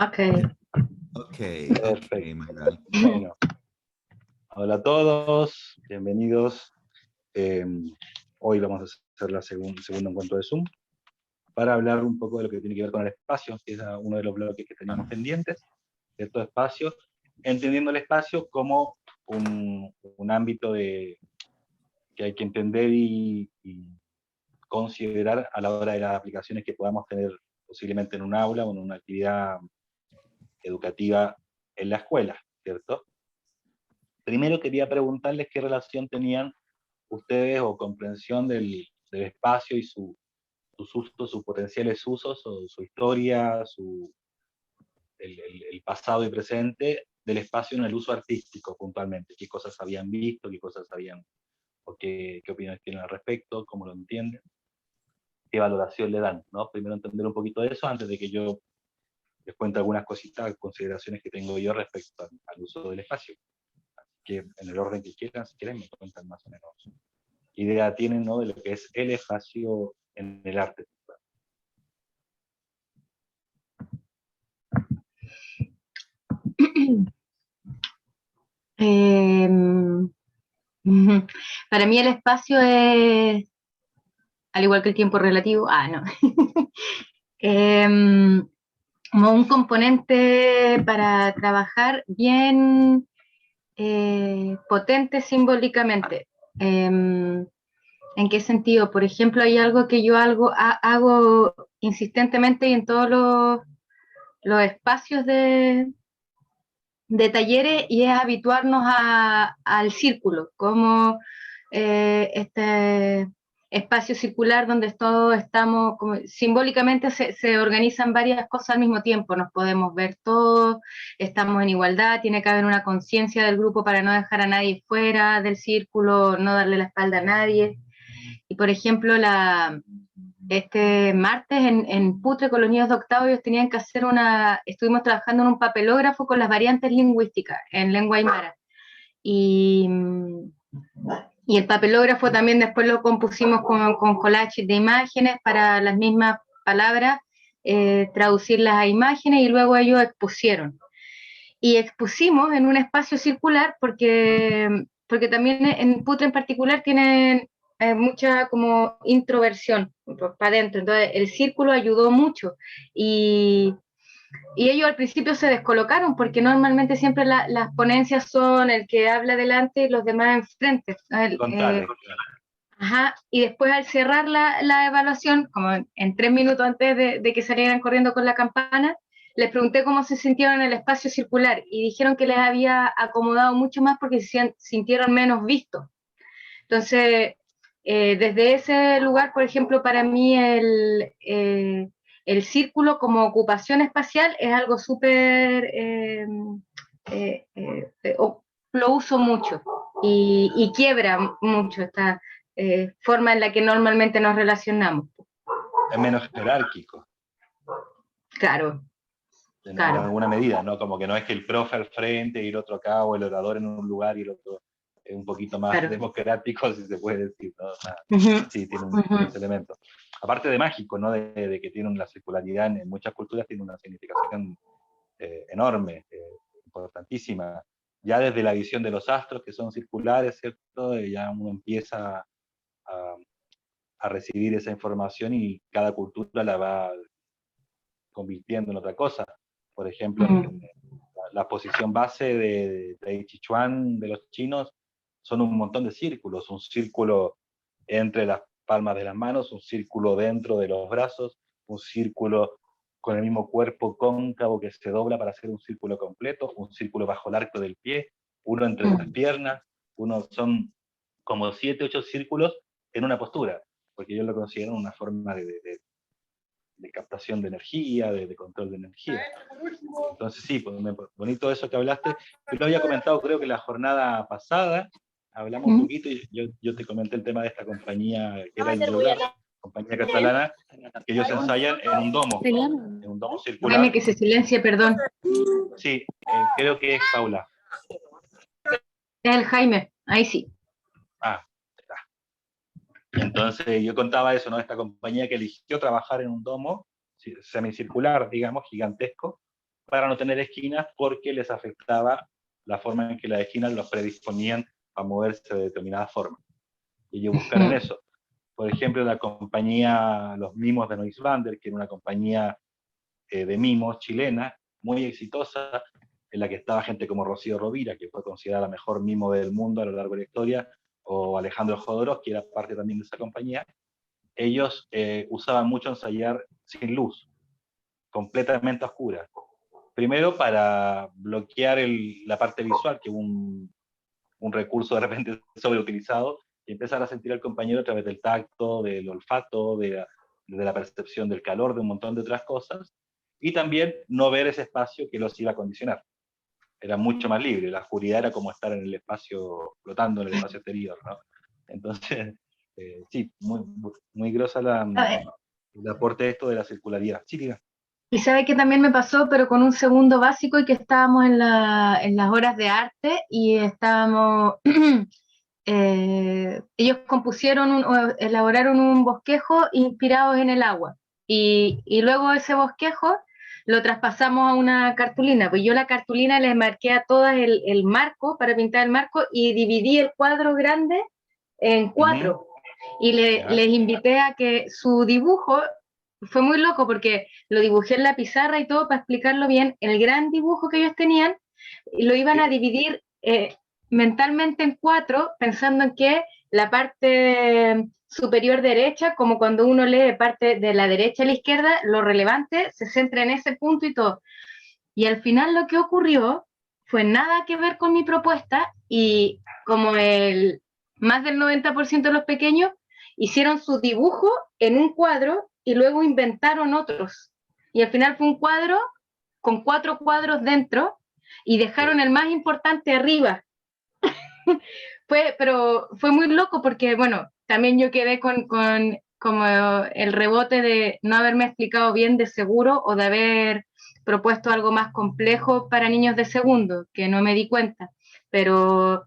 Okay. Okay, my guy. Bueno, hola a todos, bienvenidos. Hoy vamos a hacer el segundo encuentro de Zoom para hablar un poco de lo que tiene que ver con el espacio, que es uno de los bloques que teníamos pendientes, cierto espacio, entendiendo el espacio como un ámbito que hay que entender y considerar a la hora de las aplicaciones que podamos tener posiblemente en un aula o en una actividad educativa en la escuela, ¿cierto? Primero quería preguntarles qué relación tenían ustedes o comprensión del espacio y sus usos, sus potenciales usos, o su historia, el pasado y presente del espacio en el uso artístico puntualmente. ¿Qué cosas habían visto, qué cosas habían, o qué opiniones tienen al respecto, cómo lo entienden, qué valoración le dan, ¿no? Primero entender un poquito de eso antes de que yo les cuente algunas cositas, consideraciones que tengo yo respecto al uso del espacio. Que en el orden que quieran, si quieren, me cuentan más o menos qué idea tienen, ¿no?, de lo que es el espacio en el arte. Para mí el espacio es, al igual que el tiempo relativo, no. Como un componente para trabajar bien potente simbólicamente. ¿En qué sentido? Por ejemplo, hay algo que yo hago insistentemente y en todos los espacios de talleres, y es habituarnos al círculo, como este espacio circular donde todos estamos, como, simbólicamente se organizan varias cosas al mismo tiempo, nos podemos ver todos, estamos en igualdad, tiene que haber una conciencia del grupo para no dejar a nadie fuera del círculo, no darle la espalda a nadie. Y por ejemplo, este martes en Putre con los niños de octavo, ellos tenían que hacer estuvimos trabajando en un papelógrafo con las variantes lingüísticas en lengua aymara. Y el papelógrafo también después lo compusimos con collages de imágenes para las mismas palabras, traducirlas a imágenes, y luego ellos expusieron. Y expusimos en un espacio circular porque también en Putre en particular tienen mucha como introversión para adentro, entonces el círculo ayudó mucho, y ellos al principio se descolocaron porque normalmente siempre las ponencias son el que habla delante y los demás enfrente. Y después al cerrar la evaluación, como en 3 minutos antes de que salieran corriendo con la campana, les pregunté cómo se sintieron en el espacio circular y dijeron que les había acomodado mucho más porque se sintieron menos vistos. Entonces, desde ese lugar, por ejemplo, para mí el círculo como ocupación espacial es algo súper, lo uso mucho y quiebra mucho esta forma en la que normalmente nos relacionamos. Es menos jerárquico. Claro. En alguna medida, ¿no? Como que no es que el profe al frente y el otro acá, o el orador en un lugar y el otro es un poquito más democrático, si se puede decir, ¿no? Sí, tiene ese elemento. Aparte de mágico, ¿no? De que tiene una circularidad en muchas culturas, tiene una significación enorme, importantísima. Ya desde la visión de los astros, que son circulares, ¿cierto? Ya uno empieza a recibir esa información y cada cultura la va convirtiendo en otra cosa. Por ejemplo, la posición base de Tai Chi Chuan de los chinos son un montón de círculos, un círculo entre las palmas de las manos, un círculo dentro de los brazos, un círculo con el mismo cuerpo cóncavo que se dobla para hacer un círculo completo, un círculo bajo el arco del pie, uno entre las piernas, son como 7, 8 círculos en una postura, porque ellos lo consideran una forma de captación de energía, de control de energía. Entonces sí, bonito eso que hablaste. Yo lo había comentado, creo que la jornada pasada, hablamos un poquito y yo te comenté el tema de esta compañía, que era el Yogar, compañía catalana, que ellos ensayan en un domo circular. Jaime, que se silencie, perdón. Sí, creo que es Paula. Es el Jaime, ahí sí. Está. Entonces yo contaba eso, ¿no? Esta compañía que eligió trabajar en un domo semicircular, digamos, gigantesco, para no tener esquinas porque les afectaba la forma en que las esquinas los predisponían a moverse de determinada forma. Y ellos buscaron eso. Por ejemplo, la compañía Los Mimos de Noisbander, que era una compañía de mimos chilena, muy exitosa, en la que estaba gente como Rocío Rovira, que fue considerada la mejor mimo del mundo a lo largo de la historia, o Alejandro Jodorowsky, que era parte también de esa compañía. Ellos usaban mucho ensayar sin luz, completamente oscura. Primero para bloquear la parte visual, que es un recurso de repente sobreutilizado, y empezar a sentir al compañero a través del tacto, del olfato, de la percepción del calor, de un montón de otras cosas, y también no ver ese espacio que los iba a condicionar. Era mucho más libre, la oscuridad era como estar en el espacio, flotando en el espacio exterior, ¿no? Entonces, sí, muy grosa el aporte de esto de la circularidad. Sí, diga. Y sabe que también me pasó, pero con un segundo básico, y que estábamos en las horas de arte y estábamos, ellos compusieron, o elaboraron un bosquejo inspirados en el agua. Y luego ese bosquejo lo traspasamos a una cartulina. Pues yo la cartulina les marqué a todas el marco, para pintar el marco, y dividí el cuadro grande en 4. Y les invité a que su dibujo, fue muy loco porque lo dibujé en la pizarra y todo para explicarlo bien, el gran dibujo que ellos tenían, lo iban a dividir mentalmente en 4, pensando en que la parte superior derecha, como cuando uno lee parte de la derecha a la izquierda, lo relevante se centra en ese punto y todo. Y al final lo que ocurrió fue nada que ver con mi propuesta, y como más del 90% de los pequeños hicieron su dibujo en un cuadro y luego inventaron otros. Y al final fue un cuadro con 4 cuadros dentro, y dejaron el más importante arriba. Pero fue muy loco porque, bueno, también yo quedé con como el rebote de no haberme explicado bien de seguro, o de haber propuesto algo más complejo para niños de segundo, que no me di cuenta. Pero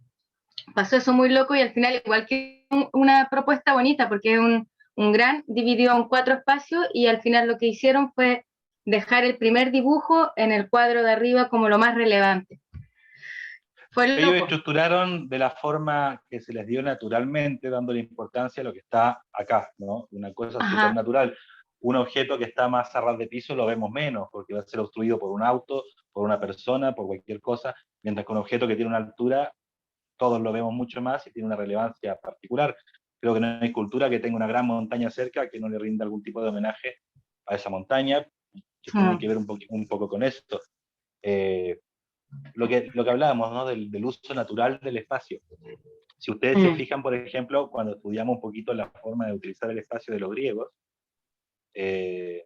pasó eso muy loco, y al final igual que una propuesta bonita, porque es un gran dividido en 4 espacios, y al final lo que hicieron fue dejar el primer dibujo en el cuadro de arriba como lo más relevante. Fue loco. Ellos estructuraron de la forma que se les dio naturalmente, dándole importancia a lo que está acá, ¿no? Una cosa súper natural. Un objeto que está más a ras de piso lo vemos menos, porque va a ser obstruido por un auto, por una persona, por cualquier cosa, mientras que un objeto que tiene una altura, todos lo vemos mucho más y tiene una relevancia particular. Creo que no hay cultura que tenga una gran montaña cerca que no le rinda algún tipo de homenaje a esa montaña, que tiene que ver un poco con esto. Lo que hablábamos, ¿no? del uso natural del espacio. Si ustedes se fijan, por ejemplo, cuando estudiamos un poquito la forma de utilizar el espacio de los griegos, ellos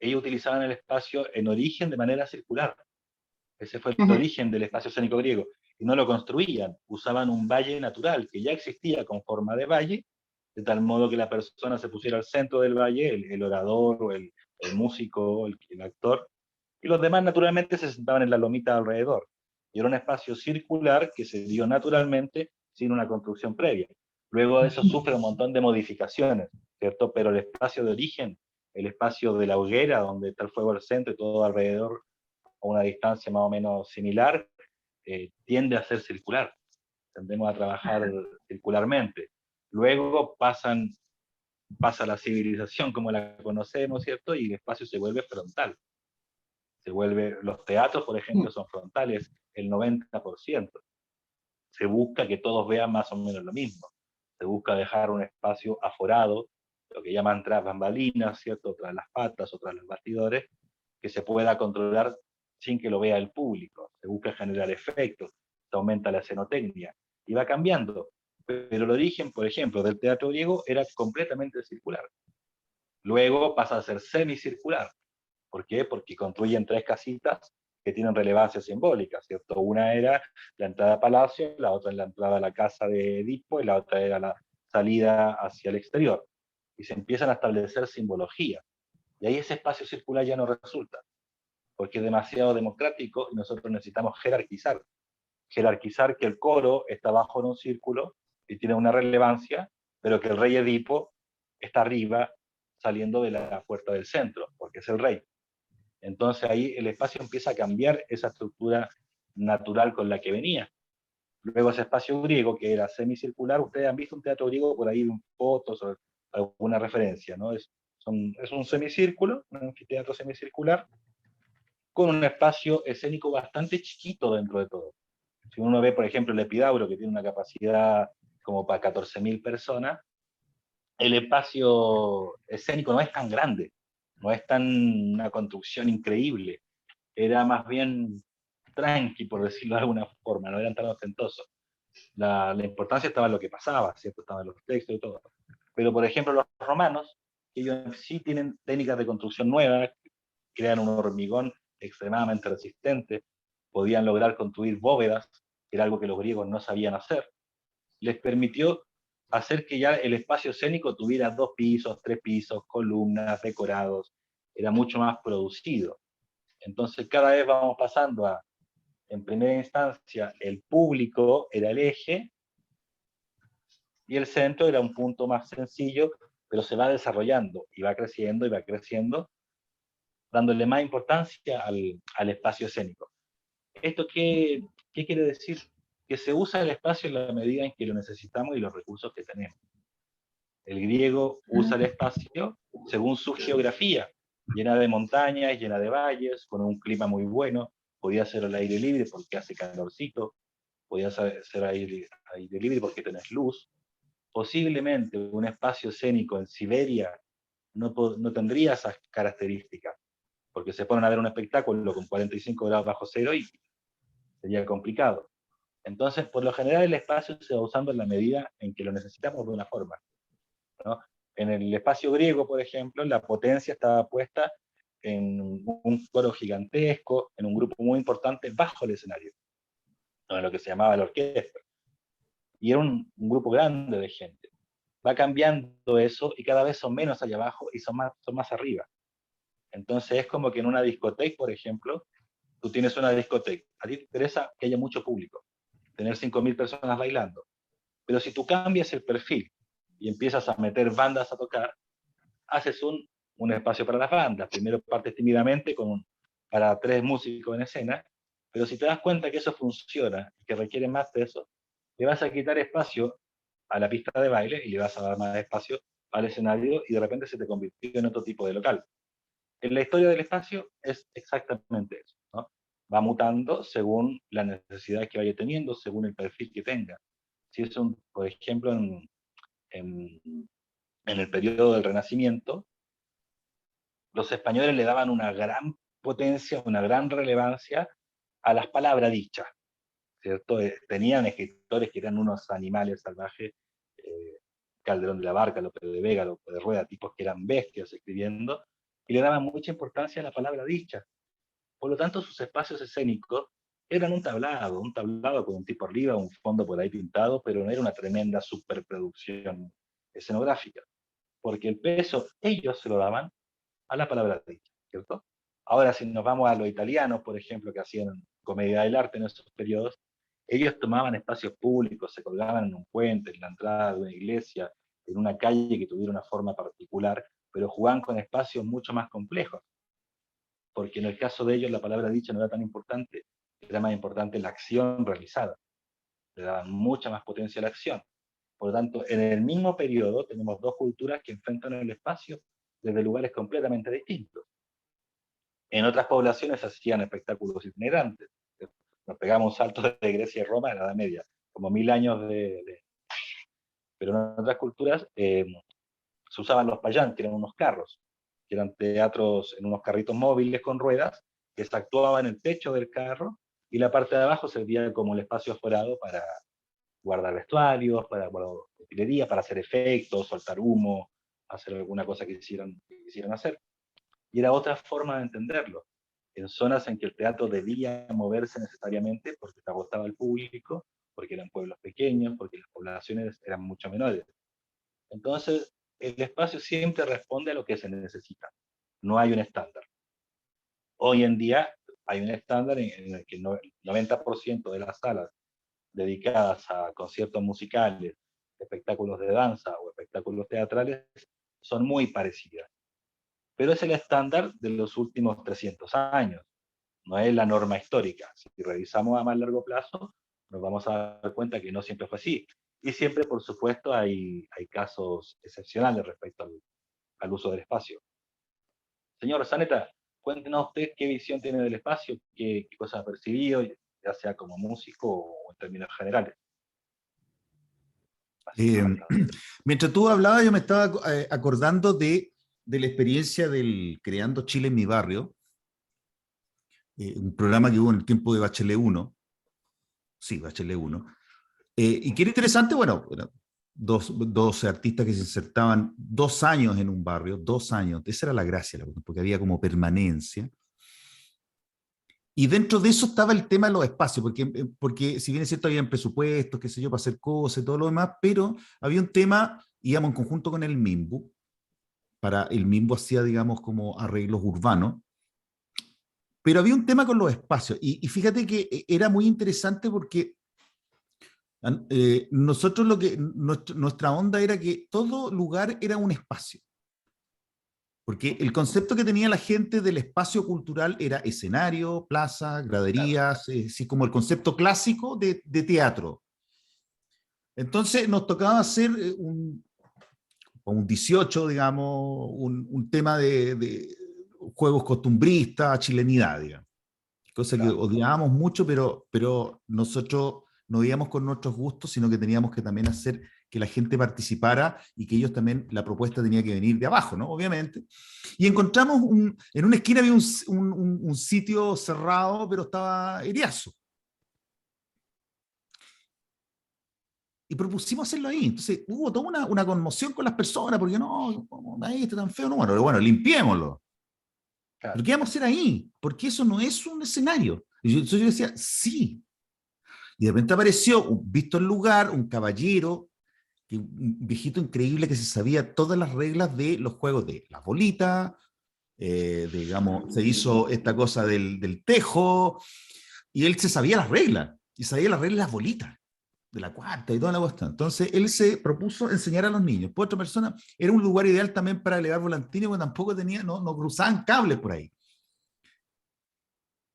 utilizaban el espacio en origen de manera circular. Ese fue el origen del espacio escénico griego. Y no lo construían, usaban un valle natural que ya existía con forma de valle, de tal modo que la persona se pusiera al centro del valle, el orador o el músico, el actor, y los demás naturalmente se sentaban en la lomita alrededor. Y era un espacio circular que se dio naturalmente sin una construcción previa. Luego de eso sufre un montón de modificaciones, ¿cierto? Pero el espacio de origen, el espacio de la hoguera, donde está el fuego al centro y todo alrededor a una distancia más o menos similar, tiende a ser circular. Tendemos a trabajar circularmente. Luego pasa la civilización como la conocemos, ¿cierto? Y el espacio se vuelve frontal. Los teatros, por ejemplo, son frontales el 90%. Se busca que todos vean más o menos lo mismo. Se busca dejar un espacio aforado, lo que llaman tras bambalinas, ¿cierto? Tras las patas o tras los bastidores, que se pueda controlar sin que lo vea el público. Se busca generar efectos, se aumenta la escenotecnia y va cambiando. Pero el origen, por ejemplo, del teatro griego era completamente circular. Luego pasa a ser semicircular. ¿Por qué? Porque construyen 3 casitas que tienen relevancia simbólica, ¿cierto? Una era la entrada a Palacio, la otra es la entrada a la casa de Edipo y la otra era la salida hacia el exterior. Y se empiezan a establecer simbologías. Y ahí ese espacio circular ya no resulta, porque es demasiado democrático y nosotros necesitamos jerarquizar. Jerarquizar que el coro está bajo en un círculo y tiene una relevancia, pero que el rey Edipo está arriba, saliendo de la puerta del centro, porque es el rey. Entonces ahí el espacio empieza a cambiar esa estructura natural con la que venía. Luego ese espacio griego, que era semicircular, ustedes han visto un teatro griego por ahí en fotos o alguna referencia, ¿no? Es un semicírculo, un anfiteatro semicircular, con un espacio escénico bastante chiquito dentro de todo. Si uno ve, por ejemplo, el Epidauro, que tiene una capacidad como para 14.000 personas, el espacio escénico no es tan grande, no es tan una construcción increíble, era más bien tranqui, por decirlo de alguna forma, no eran tan ostentosos. La importancia estaba en lo que pasaba, ¿cierto? Estaba en los textos y todo. Pero, por ejemplo, los romanos, ellos sí tienen técnicas de construcción nuevas, crean un hormigón extremadamente resistente, podían lograr construir bóvedas, que era algo que los griegos no sabían hacer. Les permitió hacer que ya el espacio escénico tuviera 2 pisos, 3 pisos, columnas, decorados, era mucho más producido. Entonces cada vez vamos pasando a, en primera instancia, el público era el eje, y el centro era un punto más sencillo, pero se va desarrollando, y va creciendo, dándole más importancia al espacio escénico. ¿Esto qué quiere decir? Que se usa el espacio en la medida en que lo necesitamos y los recursos que tenemos. El griego usa el espacio según su geografía, llena de montañas, llena de valles, con un clima muy bueno, podía ser al aire libre porque hace calorcito, podía ser aire libre porque tenés luz. Posiblemente un espacio escénico en Siberia no tendría esas características, porque se ponen a ver un espectáculo con 45 grados bajo cero y sería complicado. Entonces, por lo general, el espacio se va usando en la medida en que lo necesitamos de una forma, ¿no? En el espacio griego, por ejemplo, la potencia estaba puesta en un coro gigantesco, en un grupo muy importante bajo el escenario, ¿no? En lo que se llamaba la orquesta. Y era un grupo grande de gente. Va cambiando eso y cada vez son menos allá abajo y son más arriba. Entonces es como que en una discoteca, por ejemplo, tú tienes una discoteca, a ti te interesa que haya mucho público, tener 5.000 personas bailando, pero si tú cambias el perfil y empiezas a meter bandas a tocar, haces un espacio para las bandas. Primero partes tímidamente para 3 músicos en escena, pero si te das cuenta que eso funciona y que requiere más de eso, le vas a quitar espacio a la pista de baile y le vas a dar más espacio al escenario y de repente se te convirtió en otro tipo de local. En la historia del espacio es exactamente eso, ¿no? Va mutando según la necesidad que vaya teniendo, según el perfil que tenga. Si es por ejemplo, en, en el periodo del Renacimiento, los españoles le daban una gran potencia, una gran relevancia a las palabras dichas, ¿cierto? Tenían escritores que eran unos animales salvajes, eh, Calderón de la Barca, López de Vega, López de Rueda, tipos que eran bestias escribiendo, y le daban mucha importancia a la palabra dicha. Por lo tanto, sus espacios escénicos eran un tablado con un tipo arriba, un fondo por ahí pintado, pero no era una tremenda superproducción escenográfica, porque el peso ellos se lo daban a la palabra dicha, ¿cierto? Ahora, si nos vamos a los italianos, por ejemplo, que hacían comedia del arte en esos periodos, ellos tomaban espacios públicos, se colgaban en un puente, en la entrada de una iglesia, en una calle que tuviera una forma particular, pero jugaban con espacios mucho más complejos, porque en el caso de ellos la palabra dicha no era tan importante, era más importante la acción realizada, le daban mucha más potencia a la acción. Por lo tanto, en el mismo periodo tenemos 2 culturas que enfrentan el espacio desde lugares completamente distintos. En otras poblaciones hacían espectáculos itinerantes. Nos pegamos un salto de Grecia y Roma a la Edad Media, como 1000 años Pero en otras culturas se usaban los payán, que eran unos carros, que eran teatros en unos carritos móviles con ruedas, que se actuaba en el techo del carro, y la parte de abajo servía como el espacio aforado para guardar vestuarios, para guardar utilería, para hacer efectos, soltar humo, hacer alguna cosa que quisieran hacer. Y era otra forma de entenderlo. En zonas en que el teatro debía moverse necesariamente porque te agotaba el público, porque eran pueblos pequeños, porque las poblaciones eran mucho menores. Entonces, el espacio siempre responde a lo que se necesita. No hay un estándar. Hoy en día hay un estándar en el que el 90% de las salas dedicadas a conciertos musicales, espectáculos de danza o espectáculos teatrales son muy parecidas. pero es el estándar de los últimos 300 años, no es la norma histórica. Si revisamos a más largo plazo, nos vamos a dar cuenta que no siempre fue así. Y siempre, por supuesto, hay casos excepcionales respecto al uso del espacio. Señor Zaneta, cuéntenos usted qué visión tiene del espacio, qué cosas ha percibido, ya sea como músico o en términos generales. Mientras tú hablabas, yo me estaba acordando de la experiencia del Creando Chile en mi barrio, un programa que hubo en el tiempo de Bachelet 1, sí, Bachelet 1, y que era interesante, bueno, 12 artistas que se insertaban 2 años en un barrio, 2 años, esa era la gracia, porque había como permanencia. Y dentro de eso estaba el tema de los espacios, porque si bien es cierto, había presupuestos, qué sé yo, para hacer cosas y todo lo demás, pero había un tema, íbamos en conjunto con el MIMBU, el MIMBU hacía, digamos, como arreglos urbanos, pero había un tema con los espacios, y fíjate que era muy interesante porque nosotros nuestra onda era que todo lugar era un espacio. Porque el concepto que tenía la gente del espacio cultural era escenario, plaza, graderías, así como el concepto clásico de teatro. Entonces nos tocaba hacer un 18, digamos, un tema de juegos costumbristas, chilenidad, digamos. Cosa que odiábamos mucho, pero nosotros no íbamos con nuestros gustos, sino que teníamos que también hacer que la gente participara y que ellos también, la propuesta tenía que venir de abajo, ¿no? Obviamente. Y encontramos, en una esquina había un sitio cerrado, pero estaba eriazo. Y propusimos hacerlo ahí. Entonces hubo toda una conmoción con las personas, porque no, ahí está tan feo, no, bueno, limpiémoslo. Claro. ¿Pero qué vamos a hacer ahí? Porque eso no es un escenario. Y entonces yo decía, sí. Y de repente apareció, visto el lugar, un caballero, un viejito increíble que se sabía todas las reglas de los juegos de las bolitas, digamos, se hizo esta cosa del tejo, y él se sabía las reglas, y sabía las reglas de las bolitas, de la cuarta y toda la cuestión. Entonces él se propuso enseñar a los niños. Por otra persona, era un lugar ideal también para elevar volantines, porque tampoco no cruzaban cables por ahí.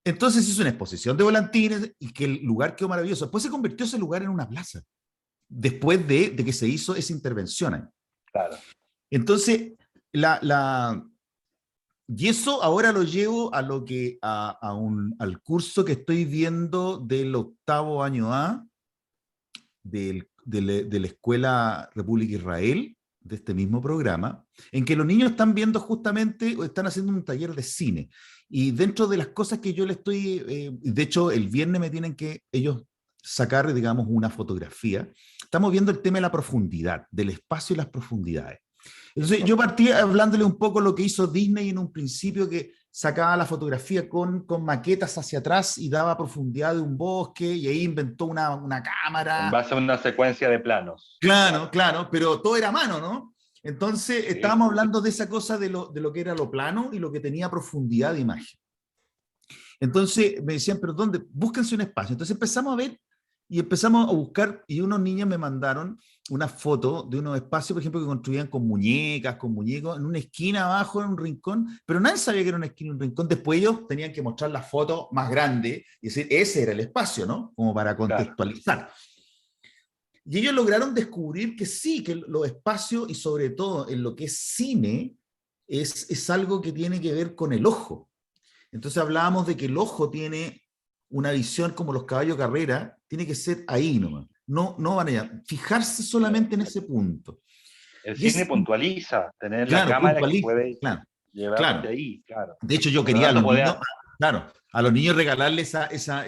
Entonces hizo una exposición de volantines y que el lugar quedó maravilloso. Después se convirtió ese lugar en una plaza, después de que se hizo esa intervención ahí. Claro. Entonces, y eso ahora lo llevo a lo que al curso que estoy viendo del 8º año A de la Escuela República Israel, de este mismo programa, en que los niños están viendo justamente, están haciendo un taller de cine. Y dentro de las cosas que yo le estoy, de hecho el viernes me tienen que ellos sacar, digamos, una fotografía, estamos viendo el tema de la profundidad, del espacio y las profundidades. Entonces yo partí hablándole un poco lo que hizo Disney en un principio, que sacaba la fotografía con maquetas hacia atrás y daba profundidad de un bosque, y ahí inventó una cámara. En base a una secuencia de planos. Claro, pero todo era a mano, ¿no? Entonces estábamos hablando de esa cosa de lo que era lo plano y lo que tenía profundidad de imagen. Entonces me decían, pero ¿dónde? Búsquense un espacio. Entonces empezamos a ver y empezamos a buscar, y unos niños me mandaron una foto de unos espacios, por ejemplo, que construían con muñecas, con muñecos, en una esquina abajo, en un rincón, pero nadie sabía que era una esquina, un rincón. Después ellos tenían que mostrar la foto más grande y decir, ese era el espacio, ¿no? Como para contextualizar. Claro. Y ellos lograron descubrir que sí, que los espacios, y sobre todo en lo que es cine, es algo que tiene que ver con el ojo. Entonces hablábamos de que el ojo tiene una visión como los caballos carrera, tiene que ser ahí nomás. No van allá. Fijarse solamente en ese punto. El cine puntualiza, tener la cámara que puede llevarte ahí, claro. De hecho, yo quería a los niños, a los niños regalarles esa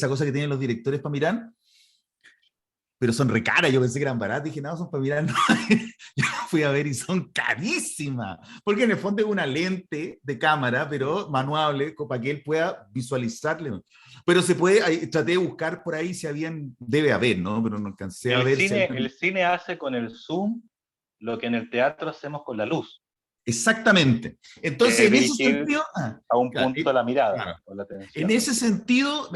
cosa que tienen los directores para mirar, pero son re caras. Yo pensé que eran baratas, dije, no, son para mirar. No. Yo fui a ver y son carísimas, porque en el fondo es una lente de cámara, pero manuable, para que él pueda visualizarle. Pero se puede, traté de buscar por ahí si debe haber, ¿no? Pero no alcancé a ver. El cine hace con el zoom lo que en el teatro hacemos con la luz. Exactamente. Entonces, en ese sentido... A un punto la mirada, con la atención. En ese sentido,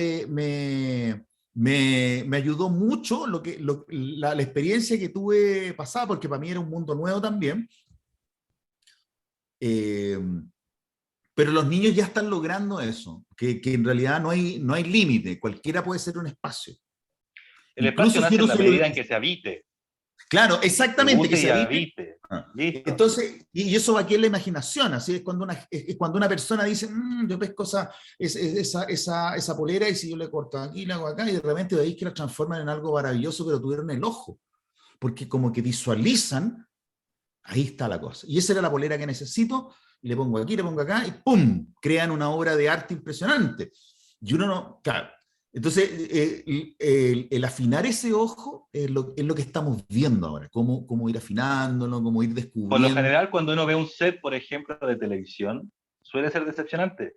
me ayudó mucho la experiencia que tuve pasada, porque para mí era un mundo nuevo también. Pero los niños ya están logrando eso, que en realidad no hay límite, cualquiera puede ser un espacio. El espacio nace en la medida en que se habite. Claro, exactamente, que se habite. Entonces, y eso va aquí en la imaginación, así es cuando una persona dice, yo pesco esa polera y si yo le corto aquí, le hago acá, y de repente veis que la transforman en algo maravilloso, pero tuvieron el ojo, porque como que visualizan, ahí está la cosa. Y esa era la polera que necesito, y le pongo aquí, le pongo acá, y ¡pum! Crean una obra de arte impresionante. Y uno no, claro. Entonces, el afinar ese ojo es lo que estamos viendo ahora, cómo ir afinándolo, cómo ir descubriendo. Por lo general, cuando uno ve un set, por ejemplo, de televisión, suele ser decepcionante,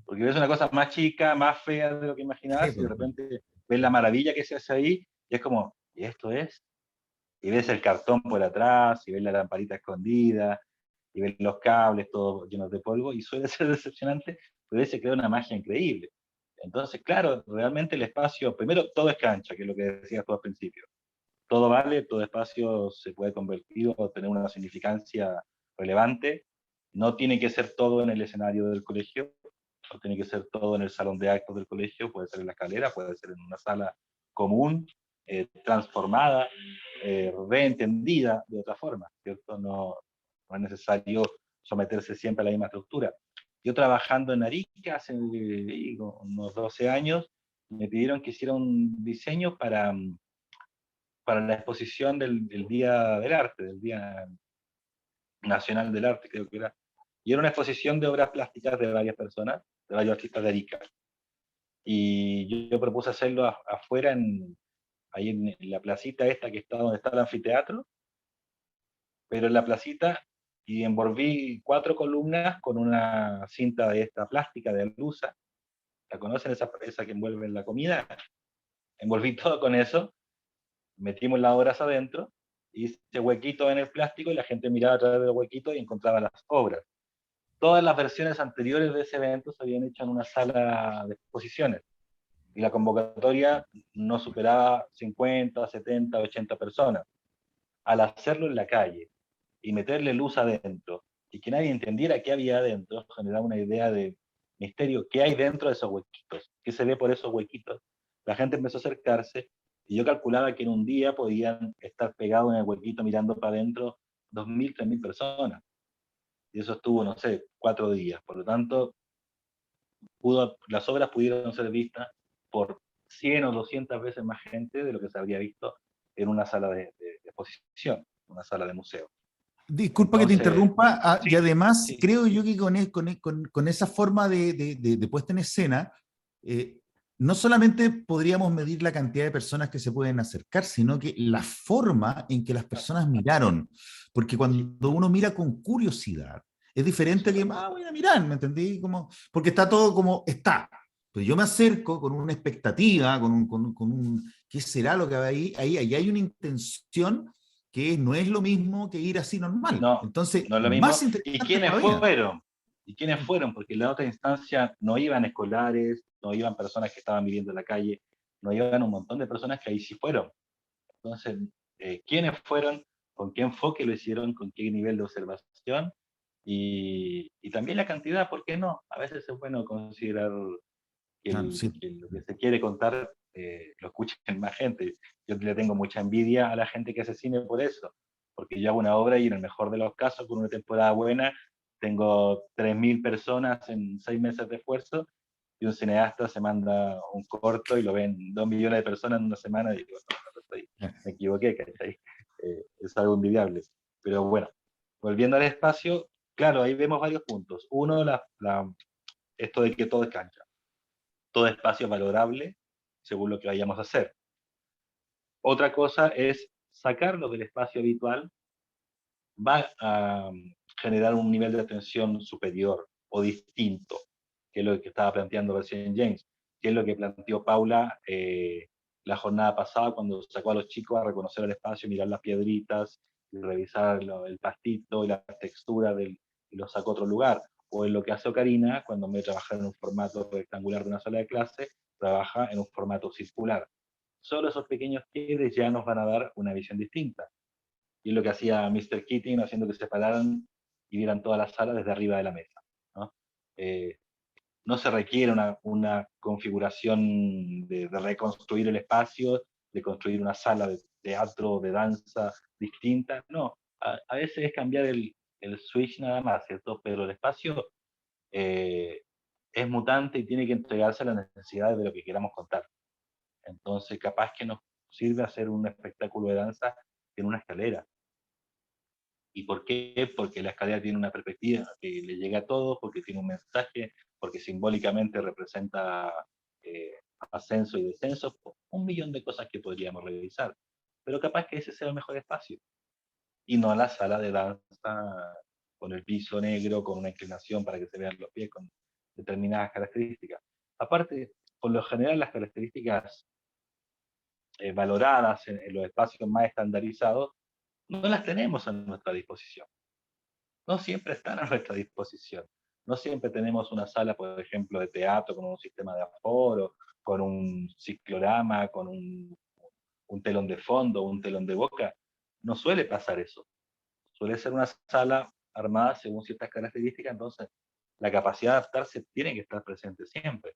porque ves una cosa más chica, más fea de lo que imaginabas, y de repente ves la maravilla que se hace ahí, y es como, ¿y esto es? Y ves el cartón por atrás, y ves la lamparita escondida, y ves los cables todos llenos de polvo, y suele ser decepcionante, pero ahí se crea una magia increíble. Entonces, claro, realmente el espacio, primero, todo es cancha, que es lo que decías tú al principio. Todo vale, todo espacio se puede convertir o tener una significancia relevante. No tiene que ser todo en el escenario del colegio, no tiene que ser todo en el salón de actos del colegio, puede ser en la escalera, puede ser en una sala común, transformada, reentendida de otra forma, ¿cierto? No es necesario someterse siempre a la misma estructura. Yo trabajando en Arica hace unos 12 años, me pidieron que hiciera un diseño para la exposición del Día del Arte, del Día Nacional del Arte, creo que era. Y era una exposición de obras plásticas de varias personas, de varios artistas de Arica. Y yo propuse hacerlo afuera, ahí en la placita esta que está donde está el anfiteatro, pero en la placita, y envolví 4 columnas con una cinta de esta plástica de alusa. ¿La conocen, esa que envuelve la comida? Envolví todo con eso, metimos las obras adentro, hice huequitos en el plástico y la gente miraba a través del huequito y encontraba las obras. Todas las versiones anteriores de ese evento se habían hecho en una sala de exposiciones y la convocatoria no superaba 50, 70, 80 personas. Al hacerlo en la calle y meterle luz adentro y que nadie entendiera qué había adentro, generaba una idea de misterio, qué hay dentro de esos huequitos, qué se ve por esos huequitos. La gente empezó a acercarse y yo calculaba que en un día podían estar pegados en el huequito mirando para adentro 2.000, 3.000 personas. Y eso estuvo, no sé, 4 días. Por lo tanto, las obras pudieron ser vistas por 100 o 200 veces más gente de lo que se habría visto en una sala de exposición, una sala de museo. Disculpa que te interrumpa, sí, y además sí. creo yo que con esa forma de puesta en escena, no solamente podríamos medir la cantidad de personas que se pueden acercar, sino que la forma en que las personas miraron, porque cuando uno mira con curiosidad, es diferente que, voy a mirar, ¿me entendí? Porque está todo como está. Pero yo me acerco con una expectativa, ¿qué será lo que hay ahí? Ahí hay una intención que no es lo mismo que ir así normal. No, entonces, no es lo mismo. más interesante ¿Y quiénes todavía. fueron? ¿Y quiénes fueron? Porque en la otra instancia no iban escolares, no iban personas que estaban viviendo en la calle, no iban un montón de personas que ahí sí fueron. Entonces, ¿quiénes fueron? ¿Con qué enfoque lo hicieron? ¿Con qué nivel de observación? Y también la cantidad, ¿por qué no? A veces es bueno considerar que, que lo que se quiere contar lo escuchen más gente. Yo le tengo mucha envidia a la gente que hace cine por eso, porque yo hago una obra y en el mejor de los casos, con una temporada buena, tengo 3.000 personas en 6 meses de esfuerzo, y un cineasta se manda un corto y lo ven 2 millones de personas en una semana y digo, me equivoqué, ¿cachai? Es algo envidiable. Pero bueno, volviendo al espacio, claro, ahí vemos varios puntos. Uno, esto de que todo es cancha. Todo espacio es valorable según lo que vayamos a hacer. Otra cosa es sacarlo del espacio habitual, va a generar un nivel de atención superior o distinto, que es lo que estaba planteando recién James, que es lo que planteó Paula la jornada pasada cuando sacó a los chicos a reconocer el espacio, mirar las piedritas, y revisar el pastito y la textura y lo sacó a otro lugar. O en lo que hace Ocarina, cuando me trabaja en un formato rectangular de una sala de clase, trabaja en un formato circular. Solo esos pequeños quiebres ya nos van a dar una visión distinta. Y es lo que hacía Mr. Keating, haciendo que se separaran y vieran toda la sala desde arriba de la mesa, ¿no? No se requiere una configuración de reconstruir el espacio, de construir una sala de teatro, de danza distinta, no. A veces es cambiar el switch nada más, ¿cierto? Pero el espacio es mutante y tiene que entregarse a las necesidades de lo que queramos contar. Entonces, capaz que nos sirve hacer un espectáculo de danza en una escalera. ¿Y por qué? Porque la escalera tiene una perspectiva que le llega a todos, porque tiene un mensaje, porque simbólicamente representa ascenso y descenso, un millón de cosas que podríamos revisar. Pero capaz que ese sea el mejor espacio. Y no la sala de danza con el piso negro, con una inclinación para que se vean los pies, con determinadas características. Aparte, por lo general las características valoradas en los espacios más estandarizados, no las tenemos a nuestra disposición. No siempre están a nuestra disposición. No siempre tenemos una sala, por ejemplo, de teatro con un sistema de aforo, con un ciclorama, con un telón de fondo, un telón de boca. No suele pasar eso. Suele ser una sala armada según ciertas características, entonces la capacidad de adaptarse tiene que estar presente siempre.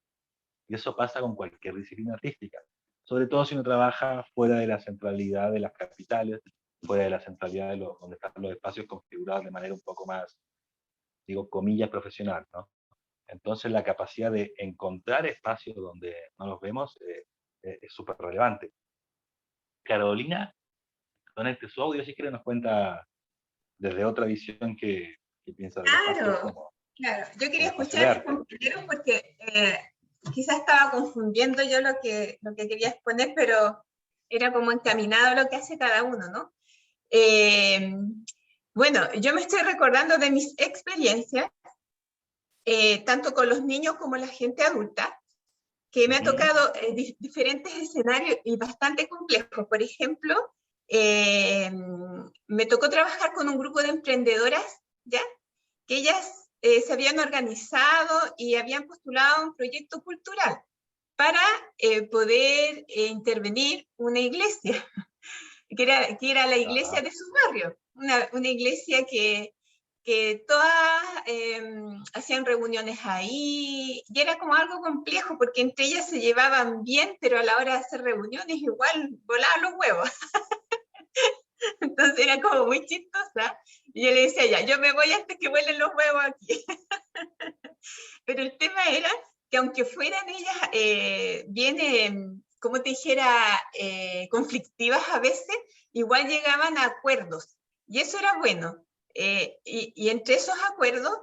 Y eso pasa con cualquier disciplina artística. Sobre todo si uno trabaja fuera de la centralidad de las capitales, fuera de la centralidad de donde están los espacios configurados de manera un poco más, digo, comillas, profesional, ¿no? Entonces la capacidad de encontrar espacios donde no los vemos es súper relevante. Carolina, conecte su audio, si quiere nos cuenta desde otra visión que piensa del espacio. Claro, yo quería escuchar a mis compañeros porque quizás estaba confundiendo yo lo que quería exponer, pero era como encaminado a lo que hace cada uno, ¿no? Bueno, yo me estoy recordando de mis experiencias, tanto con los niños como la gente adulta, que me ha tocado diferentes escenarios y bastante complejos. Por ejemplo, me tocó trabajar con un grupo de emprendedoras, ¿ya? Que ellas se habían organizado y habían postulado un proyecto cultural para poder intervenir una iglesia, que era la iglesia de su barrio, una iglesia que todas hacían reuniones ahí, y era como algo complejo, porque entre ellas se llevaban bien, pero a la hora de hacer reuniones igual volaban los huevos. Entonces era como muy chistosa, y yo le decía, ya, yo me voy antes que vuelen los huevos aquí. Pero el tema era que aunque fueran ellas bien, como te dijera, conflictivas a veces, igual llegaban a acuerdos, y eso era bueno. Y entre esos acuerdos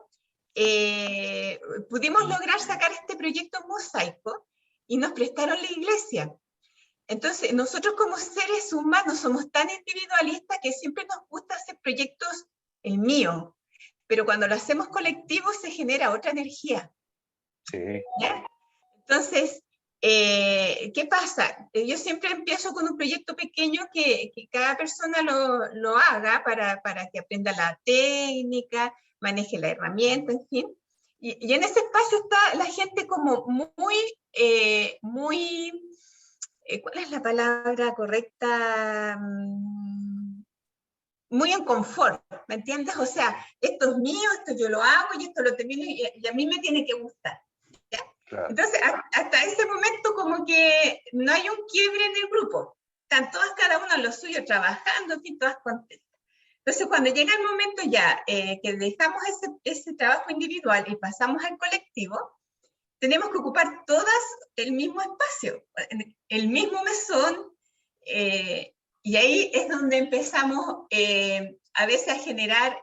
pudimos lograr sacar este proyecto Mosaico y nos prestaron la iglesia. Entonces, nosotros como seres humanos somos tan individualistas que siempre nos gusta hacer proyectos el mío, pero cuando lo hacemos colectivo se genera otra energía. Sí. ¿Ya? Entonces, ¿qué pasa? Yo siempre empiezo con un proyecto pequeño que cada persona lo haga para que aprenda la técnica, maneje la herramienta, en fin. Y en ese espacio está la gente como muy, ¿cuál es la palabra correcta? Muy en confort, ¿me entiendes? O sea, esto es mío, esto yo lo hago y esto lo termino y a mí me tiene que gustar. Claro. Entonces, hasta ese momento como que no hay un quiebre en el grupo. Están todas, cada uno en lo suyo, trabajando, en fin, todas contentas. Entonces, cuando llega el momento ya que dejamos ese trabajo individual y pasamos al colectivo, tenemos que ocupar todas el mismo espacio, el mismo mesón, y ahí es donde empezamos a veces a generar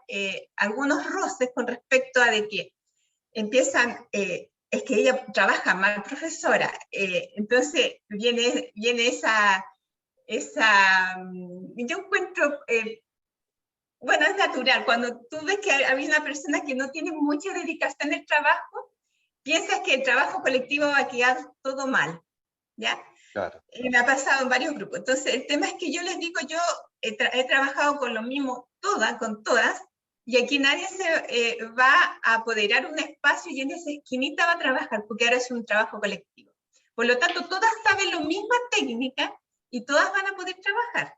algunos roces con respecto a de que empiezan, es que ella trabaja mal, profesora, entonces viene esa yo encuentro, bueno, es natural, cuando tú ves que había una persona que no tiene mucha dedicación al trabajo, piensas que el trabajo colectivo va a quedar todo mal, ¿ya? Claro. Me ha pasado en varios grupos. Entonces, el tema es que yo les digo, yo he trabajado con lo mismo, con todas, y aquí nadie se va a apoderar un espacio y en esa esquinita va a trabajar, porque ahora es un trabajo colectivo. Por lo tanto, todas saben la misma técnica y todas van a poder trabajar.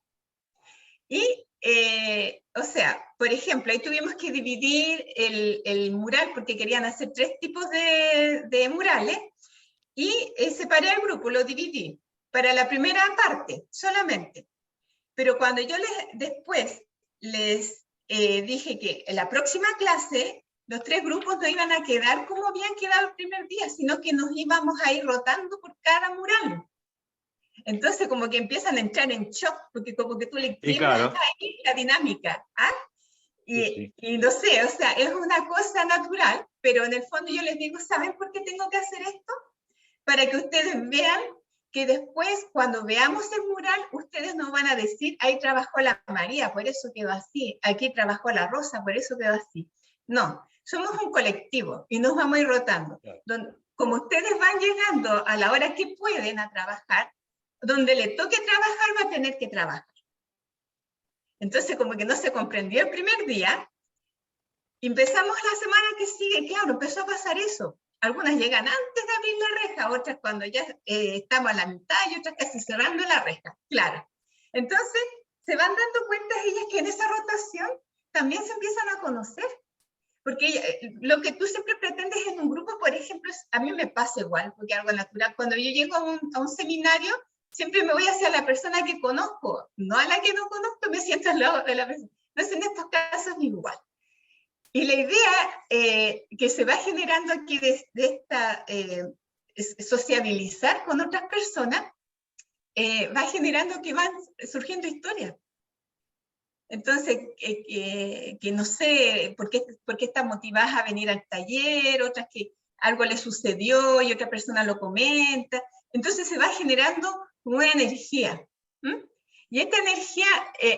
Y o sea, por ejemplo, ahí tuvimos que dividir el mural porque querían hacer 3 tipos de murales y separé al grupo, lo dividí para la primera parte solamente. Pero cuando yo después les dije que en la próxima clase los 3 grupos no iban a quedar como habían quedado el primer día, sino que nos íbamos a ir rotando por cada mural. Entonces como que empiezan a entrar en shock, porque como que tú le quiebras ahí la dinámica. ¿Ah? Y no sé, o sea, es una cosa natural, pero en el fondo yo les digo, ¿saben por qué tengo que hacer esto? Para que ustedes vean que después, cuando veamos el mural, ustedes nos van a decir, ahí trabajó la María, por eso quedó así, aquí trabajó la Rosa, por eso quedó así. No, somos un colectivo y nos vamos a ir rotando. Como ustedes van llegando a la hora que pueden a trabajar, donde le toque trabajar va a tener que trabajar. Entonces, como que no se comprendió el primer día, empezamos la semana que sigue, claro, empezó a pasar eso. Algunas llegan antes de abrir la reja, otras cuando ya estamos a la mitad y otras casi cerrando la reja, claro. Entonces, se van dando cuenta ellas que en esa rotación también se empiezan a conocer. Porque lo que tú siempre pretendes en un grupo, por ejemplo, a mí me pasa igual, porque algo natural. Cuando yo llego a un seminario, siempre me voy hacia la persona que conozco, no a la que no conozco, me siento al lado de la persona. Entonces, en estos casos, igual. Y la idea que se va generando aquí de esta sociabilizar con otras personas, va generando que van surgiendo historias. Entonces, que no sé por qué están motivadas a venir al taller, otras que algo les sucedió y otra persona lo comenta. Entonces se va generando una energía. Y esta energía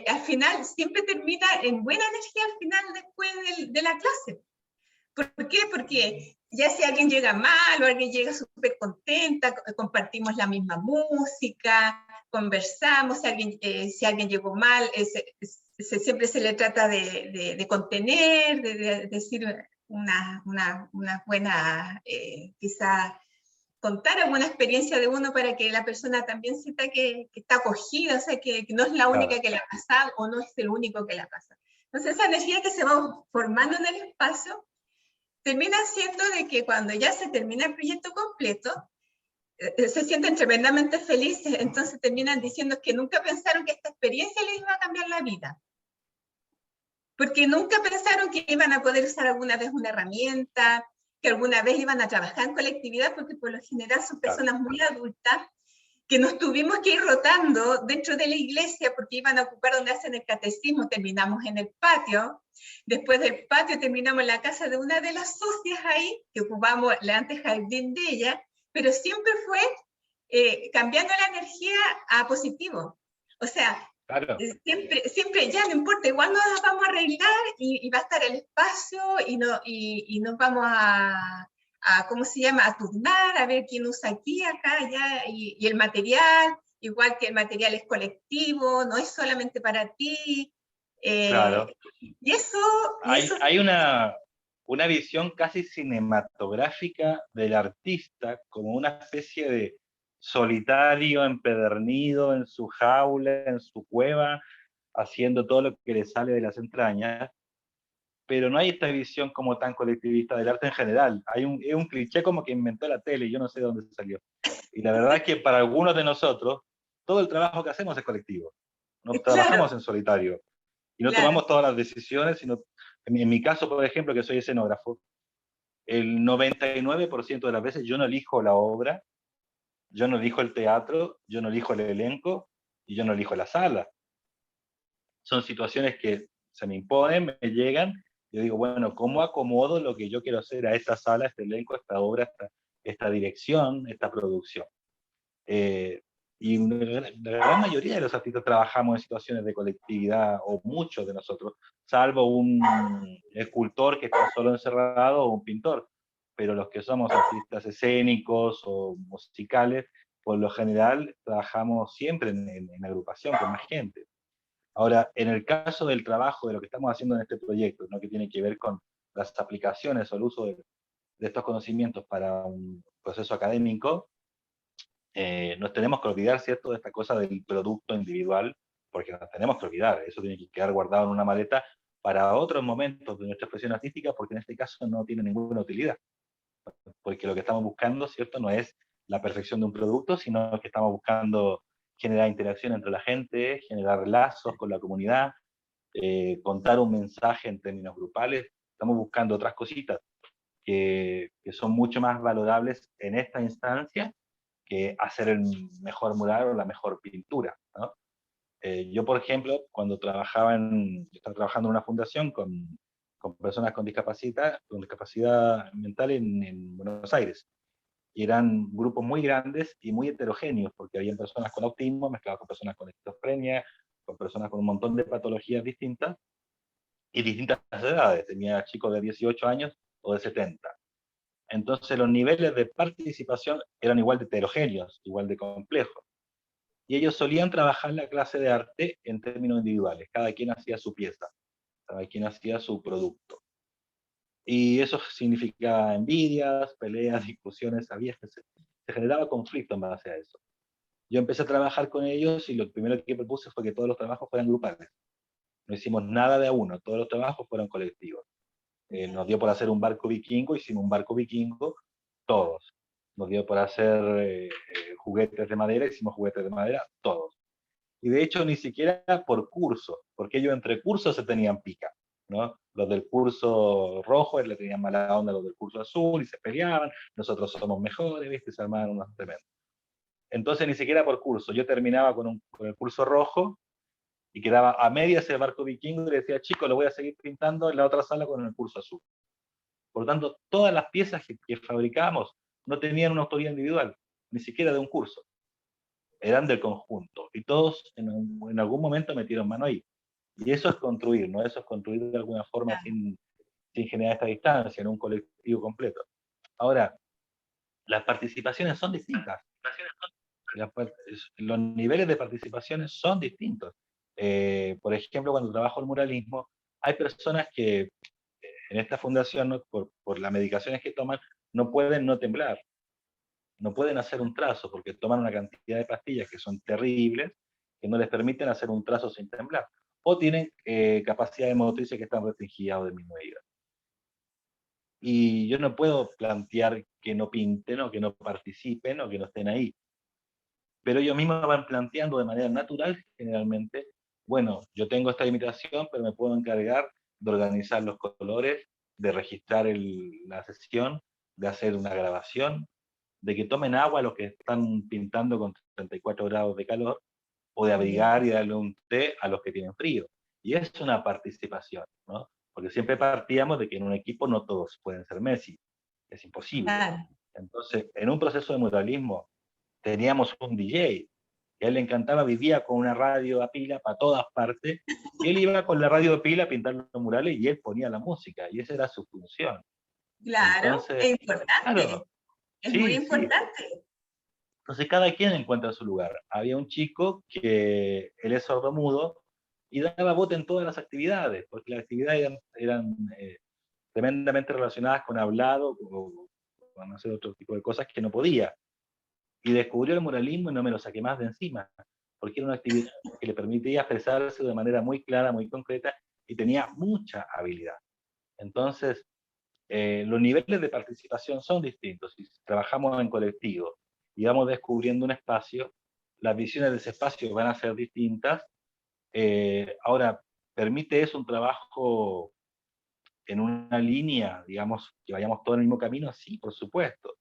al final siempre termina en buena energía al final después de la clase. ¿Por qué? Porque ya si alguien llega mal o alguien llega súper contenta, compartimos la misma música, conversamos, si alguien llegó mal, siempre se le trata de contener, de decir una buena, quizá contar alguna experiencia de uno para que la persona también sienta que está acogida, o sea, que no es la única que la ha pasado o no es el único que la pasa. Entonces esa energía que se va formando en el espacio termina siendo de que cuando ya se termina el proyecto completo, se sienten tremendamente felices, entonces terminan diciendo que nunca pensaron que esta experiencia les iba a cambiar la vida. Porque nunca pensaron que iban a poder usar alguna vez una herramienta, que alguna vez iban a trabajar en colectividad, porque por lo general son personas muy adultas, que nos tuvimos que ir rotando dentro de la iglesia porque iban a ocupar donde hacen el catecismo, terminamos en el patio, después del patio terminamos en la casa de una de las socias ahí, que ocupamos el antes jardín de ella, pero siempre fue cambiando la energía a positivo. O sea, claro, siempre ya no importa, igual nos vamos a arreglar y va a estar el espacio y nos vamos a ¿cómo se llama? A turnar, a ver quién usa aquí, acá, allá, y el material, igual que el material es colectivo, no es solamente para ti. Claro. Y eso... Hay una visión casi cinematográfica del artista como una especie de solitario, empedernido en su jaula, en su cueva, haciendo todo lo que le sale de las entrañas, pero no hay esta visión como tan colectivista del arte en general. Es un cliché como que inventó la tele, y yo no sé de dónde se salió. Y la verdad es que para algunos de nosotros, todo el trabajo que hacemos es colectivo. No trabajamos en solitario. Y no tomamos todas las decisiones, sino, en mi caso, por ejemplo, que soy escenógrafo, el 99% de las veces yo no elijo la obra, yo no elijo el teatro, yo no elijo el elenco, y yo no elijo la sala. Son situaciones que se me imponen, me llegan, yo digo, bueno, ¿cómo acomodo lo que yo quiero hacer a esta sala, este elenco, esta obra, esta dirección, esta producción? Y la gran mayoría de los artistas trabajamos en situaciones de colectividad, o muchos de nosotros, salvo un escultor que está solo encerrado o un pintor. Pero los que somos artistas escénicos o musicales, por lo general trabajamos siempre en agrupación con más gente. Ahora, en el caso del trabajo, de lo que estamos haciendo en este proyecto, ¿no? Que tiene que ver con las aplicaciones o el uso de estos conocimientos para un proceso académico, nos tenemos que olvidar, ¿cierto?, de esta cosa del producto individual porque nos tenemos que olvidar, eso tiene que quedar guardado en una maleta para otros momentos de nuestra expresión artística, porque en este caso no tiene ninguna utilidad. Porque lo que estamos buscando, ¿cierto?, no es la perfección de un producto, sino que estamos buscando generar interacción entre la gente, generar lazos con la comunidad, contar un mensaje en términos grupales. Estamos buscando otras cositas que son mucho más valorables en esta instancia que hacer el mejor mural o la mejor pintura, ¿no? Yo, por ejemplo, cuando estaba trabajando en una fundación con personas con discapacidad mental en Buenos Aires, y eran grupos muy grandes y muy heterogéneos, porque había personas con autismo mezcladas con personas con esquizofrenia, con personas con un montón de patologías distintas, y distintas edades, tenía chicos de 18 años o de 70. Entonces los niveles de participación eran igual de heterogéneos, igual de complejos. Y ellos solían trabajar la clase de arte en términos individuales, cada quien hacía su pieza, cada quien hacía su producto. Y eso significaba envidias, peleas, discusiones, se generaba conflicto en base a eso. Yo empecé a trabajar con ellos y lo primero que propuse fue que todos los trabajos fueran grupales. No hicimos nada de a uno, todos los trabajos fueron colectivos. Nos dio por hacer un barco vikingo, hicimos un barco vikingo, todos. Nos dio por hacer juguetes de madera, hicimos juguetes de madera, todos. Y de hecho ni siquiera por curso, porque ellos entre cursos se tenían pica, ¿no? Los del curso rojo le tenían mala onda a los del curso azul y se peleaban, nosotros somos mejores, ¿viste? Se armaban unos tremendos. Entonces ni siquiera por curso, yo terminaba con el curso rojo y quedaba a medias el barco vikingo y le decía, chicos, lo voy a seguir pintando en la otra sala con el curso azul. Por lo tanto, todas las piezas que fabricábamos no tenían una autoría individual, ni siquiera de un curso. Eran del conjunto. Y todos en algún momento metieron mano ahí. Y eso es construir, ¿no? Eso es construir de alguna forma sin generar esta distancia, en un colectivo completo. Ahora, las participaciones son distintas. Los niveles de participaciones son distintos. Por ejemplo, cuando trabajo el muralismo, hay personas que en esta fundación, ¿no? por las medicaciones que toman, no pueden no temblar. No pueden hacer un trazo porque toman una cantidad de pastillas que son terribles, que no les permiten hacer un trazo sin temblar. O tienen capacidades motrices que están restringidas o disminuidas. Y yo no puedo plantear que no pinten o que no participen o que no estén ahí. Pero ellos mismos van planteando de manera natural, generalmente, bueno, yo tengo esta limitación, pero me puedo encargar de organizar los colores, de registrar la sesión, de hacer una grabación, de que tomen agua los que están pintando con 34 grados de calor, o de abrigar y darle un té a los que tienen frío. Y es una participación, ¿no? Porque siempre partíamos de que en un equipo no todos pueden ser Messi, es imposible. Entonces, en un proceso de muralismo, teníamos un DJ, que a él le encantaba, vivía con una radio a pila para todas partes, y él iba con la radio a pila a pintar los murales y él ponía la música, y esa era su función. Claro, entonces, es importante. Claro, es muy importante. Sí. Entonces cada quien encuentra su lugar. Había un chico que él es sordomudo y daba bote en todas las actividades, porque las actividades eran tremendamente relacionadas con hablado, con hacer otro tipo de cosas que no podía. Y descubrió el muralismo y no me lo saqué más de encima, porque era una actividad que le permitía expresarse de manera muy clara, muy concreta, y tenía mucha habilidad. Entonces, los niveles de participación son distintos. Si trabajamos en colectivo y vamos descubriendo un espacio, las visiones de ese espacio van a ser distintas. Ahora, ¿permite eso un trabajo en una línea, digamos, que vayamos todos en el mismo camino? Sí, por supuesto.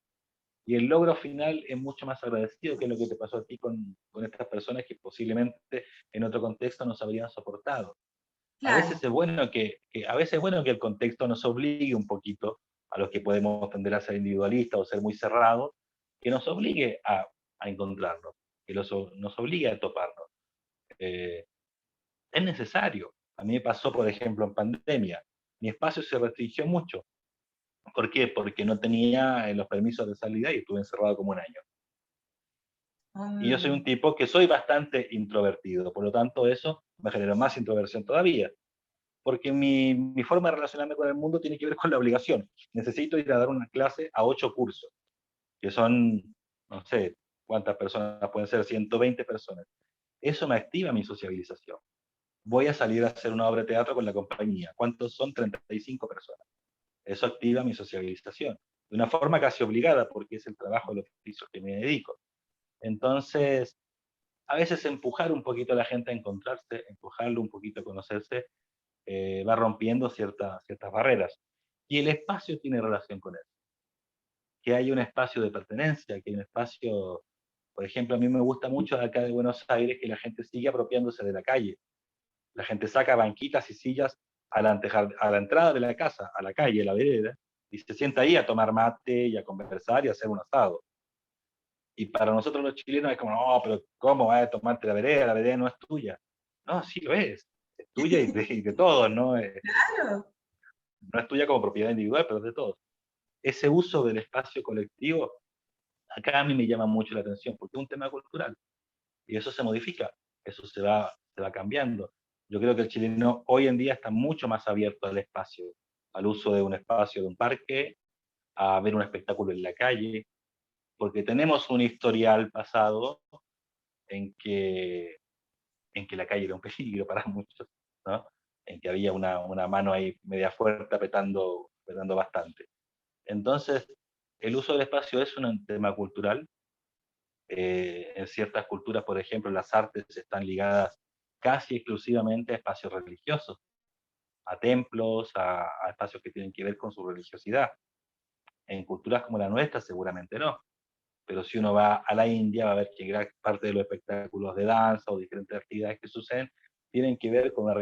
Y el logro final es mucho más agradecido, que es lo que te pasó a ti con estas personas que posiblemente en otro contexto nos habrían soportado. Claro. A veces es bueno que el contexto nos obligue un poquito, a los que podemos tender a ser individualistas o ser muy cerrados, que nos obligue a encontrarnos, que nos obligue a toparnos. Es necesario. A mí me pasó, por ejemplo, en pandemia. Mi espacio se restringió mucho. ¿Por qué? Porque no tenía los permisos de salida y estuve encerrado como un año. Y yo soy un tipo que soy bastante introvertido, por lo tanto eso me generó más introversión todavía. Porque mi forma de relacionarme con el mundo tiene que ver con la obligación. Necesito ir a dar una clase a 8 cursos, que son, no sé cuántas personas pueden ser, 120 personas. Eso me activa mi sociabilización. Voy a salir a hacer una obra de teatro con la compañía. ¿Cuántos son? 35 personas. Eso activa mi sociabilización. De una forma casi obligada, porque es el trabajo, el oficio que me dedico. Entonces, a veces empujar un poquito a la gente a encontrarse, empujarlo un poquito a conocerse, va rompiendo ciertas barreras. Y el espacio tiene relación con eso. Que hay un espacio de pertenencia, que hay un espacio, por ejemplo, a mí me gusta mucho acá de Buenos Aires que la gente sigue apropiándose de la calle. La gente saca banquitas y sillas a la entrada de la casa, a la calle, a la vereda, y se sienta ahí a tomar mate y a conversar y a hacer un asado. Y para nosotros los chilenos es como, no, pero ¿cómo vas a tomarte la vereda? La vereda no es tuya. No, sí lo es tuya y de todos, ¿no? Claro. No es tuya como propiedad individual, pero es de todos. Ese uso del espacio colectivo, acá a mí me llama mucho la atención, porque es un tema cultural, y eso se modifica, eso se va cambiando. Yo creo que el chileno hoy en día está mucho más abierto al espacio, al uso de un espacio, de un parque, a ver un espectáculo en la calle, porque tenemos un historial pasado en que la calle era un peligro para muchos, ¿no? En que había una mano ahí media fuerte apretando bastante. Entonces, el uso del espacio es un tema cultural. En ciertas culturas, por ejemplo, las artes están ligadas casi exclusivamente a espacios religiosos, a templos, a espacios que tienen que ver con su religiosidad. En culturas como la nuestra seguramente no, pero si uno va a la India va a ver que gran parte de los espectáculos de danza o diferentes actividades que suceden tienen que ver con la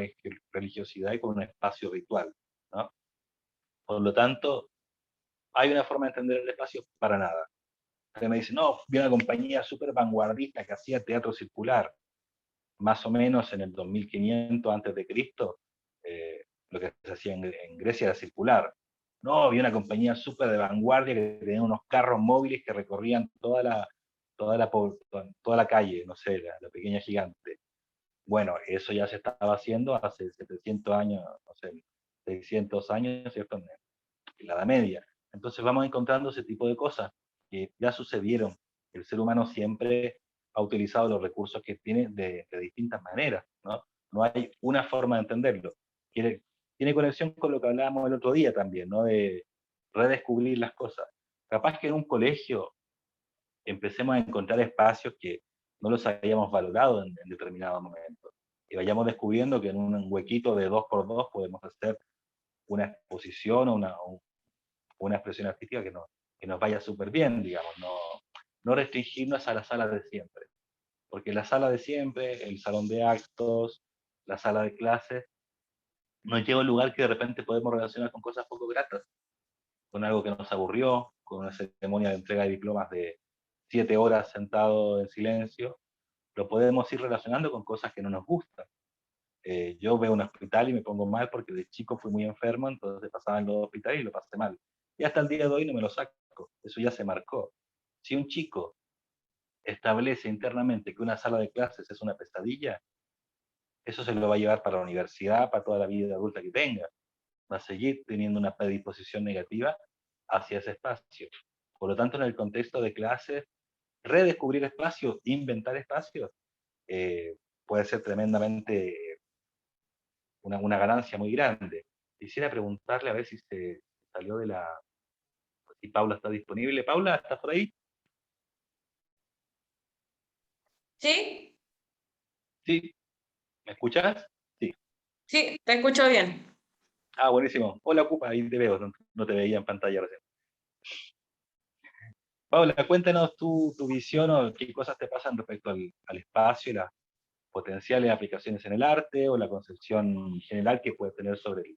religiosidad y con un espacio ritual, ¿no? Por lo tanto, ¿hay una forma de entender el espacio? Para nada. Que me dice, no, vi una compañía súper vanguardista que hacía teatro circular, más o menos en el 2500 antes de Cristo, lo que se hacía en Grecia era circular. No, había una compañía súper de vanguardia que tenía unos carros móviles que recorrían toda la calle, no sé, la pequeña gigante. Bueno, eso ya se estaba haciendo hace 700 años, no sé, 600 años, ¿cierto? En la Edad Media. Entonces vamos encontrando ese tipo de cosas que ya sucedieron. El ser humano siempre ha utilizado los recursos que tiene de distintas maneras, ¿no? No hay una forma de entenderlo. Tiene conexión con lo que hablábamos el otro día también, ¿no? De redescubrir las cosas. Capaz que en un colegio empecemos a encontrar espacios que no los habíamos valorado en determinados momentos. Y vayamos descubriendo que en un huequito de 2x2 podemos hacer una exposición o una expresión artística que nos vaya súper bien, digamos, no restringirnos a la sala de siempre. Porque la sala de siempre, el salón de actos, la sala de clases, nos lleva a un lugar que de repente podemos relacionar con cosas poco gratas, con algo que nos aburrió, con una ceremonia de entrega de diplomas de 7 horas sentado en silencio, lo podemos ir relacionando con cosas que no nos gustan. Yo veo un hospital y me pongo mal porque de chico fui muy enfermo, entonces pasaba en los hospitales y lo pasé mal. Y hasta el día de hoy no me lo saco, eso ya se marcó. Si un chico establece internamente que una sala de clases es una pesadilla, eso se lo va a llevar para la universidad, para toda la vida adulta que tenga. Va a seguir teniendo una predisposición negativa hacia ese espacio. Por lo tanto, en el contexto de clases, redescubrir espacios, inventar espacios, puede ser tremendamente una ganancia muy grande. Quisiera preguntarle a ver si se salió de la... si Paula está disponible. Paula, ¿estás por ahí? ¿Sí? Sí. ¿Me escuchas? Sí. Sí, te escucho bien. Ah, buenísimo. Hola, Ocupa, ahí te veo, no te veía en pantalla recién. Paula, cuéntanos tu visión o qué cosas te pasan respecto al espacio y las potenciales aplicaciones en el arte o la concepción general que puedes tener sobre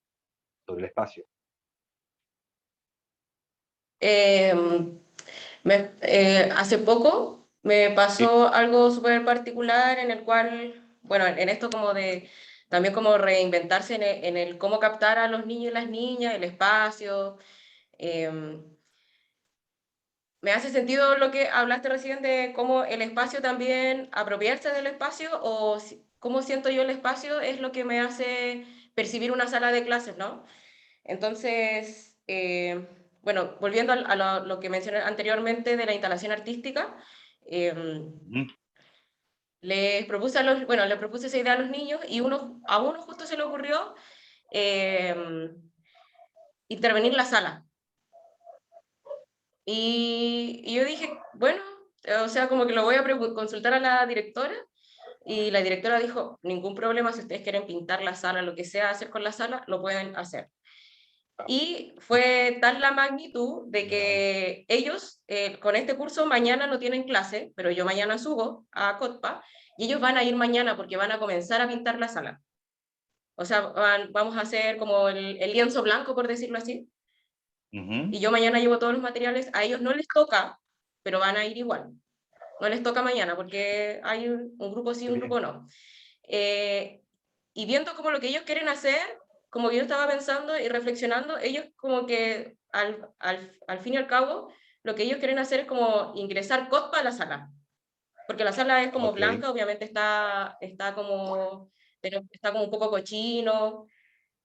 el espacio. Hace poco me Sí. pasó algo súper particular en el cual, bueno, en esto como de, también como reinventarse en el cómo captar a los niños y las niñas, el espacio. Me hace sentido lo que hablaste recién de cómo el espacio también, apropiarse del espacio o cómo siento yo el espacio es lo que me hace percibir una sala de clases, ¿no? Entonces, bueno, volviendo a lo que mencioné anteriormente de la instalación artística, Mm. les propuse les propuse esa idea a los niños, y a uno justo se le ocurrió intervenir en la sala. Y yo dije, bueno, o sea, como que lo voy a consultar a la directora, y la directora dijo, ningún problema, si ustedes quieren pintar la sala, lo que sea hacer con la sala, lo pueden hacer. Y fue tal la magnitud de que ellos, con este curso, mañana no tienen clase, pero yo mañana subo a Cotpa, y ellos van a ir mañana porque van a comenzar a pintar la sala. O sea, vamos a hacer como el lienzo blanco, por decirlo así. Y yo mañana llevo todos los materiales, a ellos no les toca, pero van a ir igual. No les toca mañana, porque hay un grupo sí, un grupo no. Y viendo como lo que ellos quieren hacer, como que yo estaba pensando y reflexionando, ellos como que al fin y al cabo, lo que ellos quieren hacer es como ingresar Cotpa a la sala. Porque la sala es como blanca, obviamente está como un poco cochino,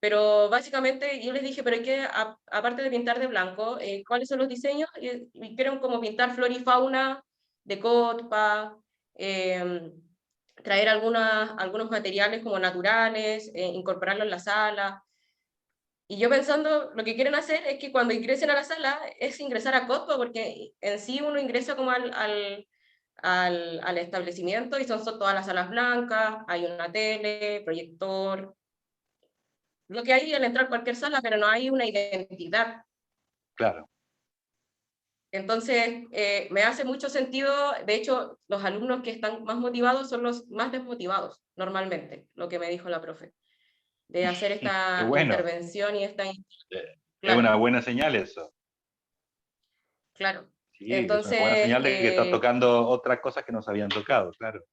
pero básicamente yo les dije, pero hay que, aparte de pintar de blanco, ¿cuáles son los diseños? Y quieren como pintar flora y fauna de Cotpa, traer algunos materiales como naturales, incorporarlos en la sala. Y yo pensando, lo que quieren hacer es que cuando ingresen a la sala es ingresar a Cotpa, porque en sí uno ingresa como al establecimiento y son todas las salas blancas, hay una tele, proyector, lo que hay al entrar a cualquier sala, pero no hay una identidad. Claro. Entonces, me hace mucho sentido, de hecho, los alumnos que están más motivados son los más desmotivados, normalmente, lo que me dijo la profe, de hacer esta intervención y esta... Es una buena señal eso. Claro. Sí, entonces, es una buena señal de que está tocando otras cosas que nos habían tocado, claro.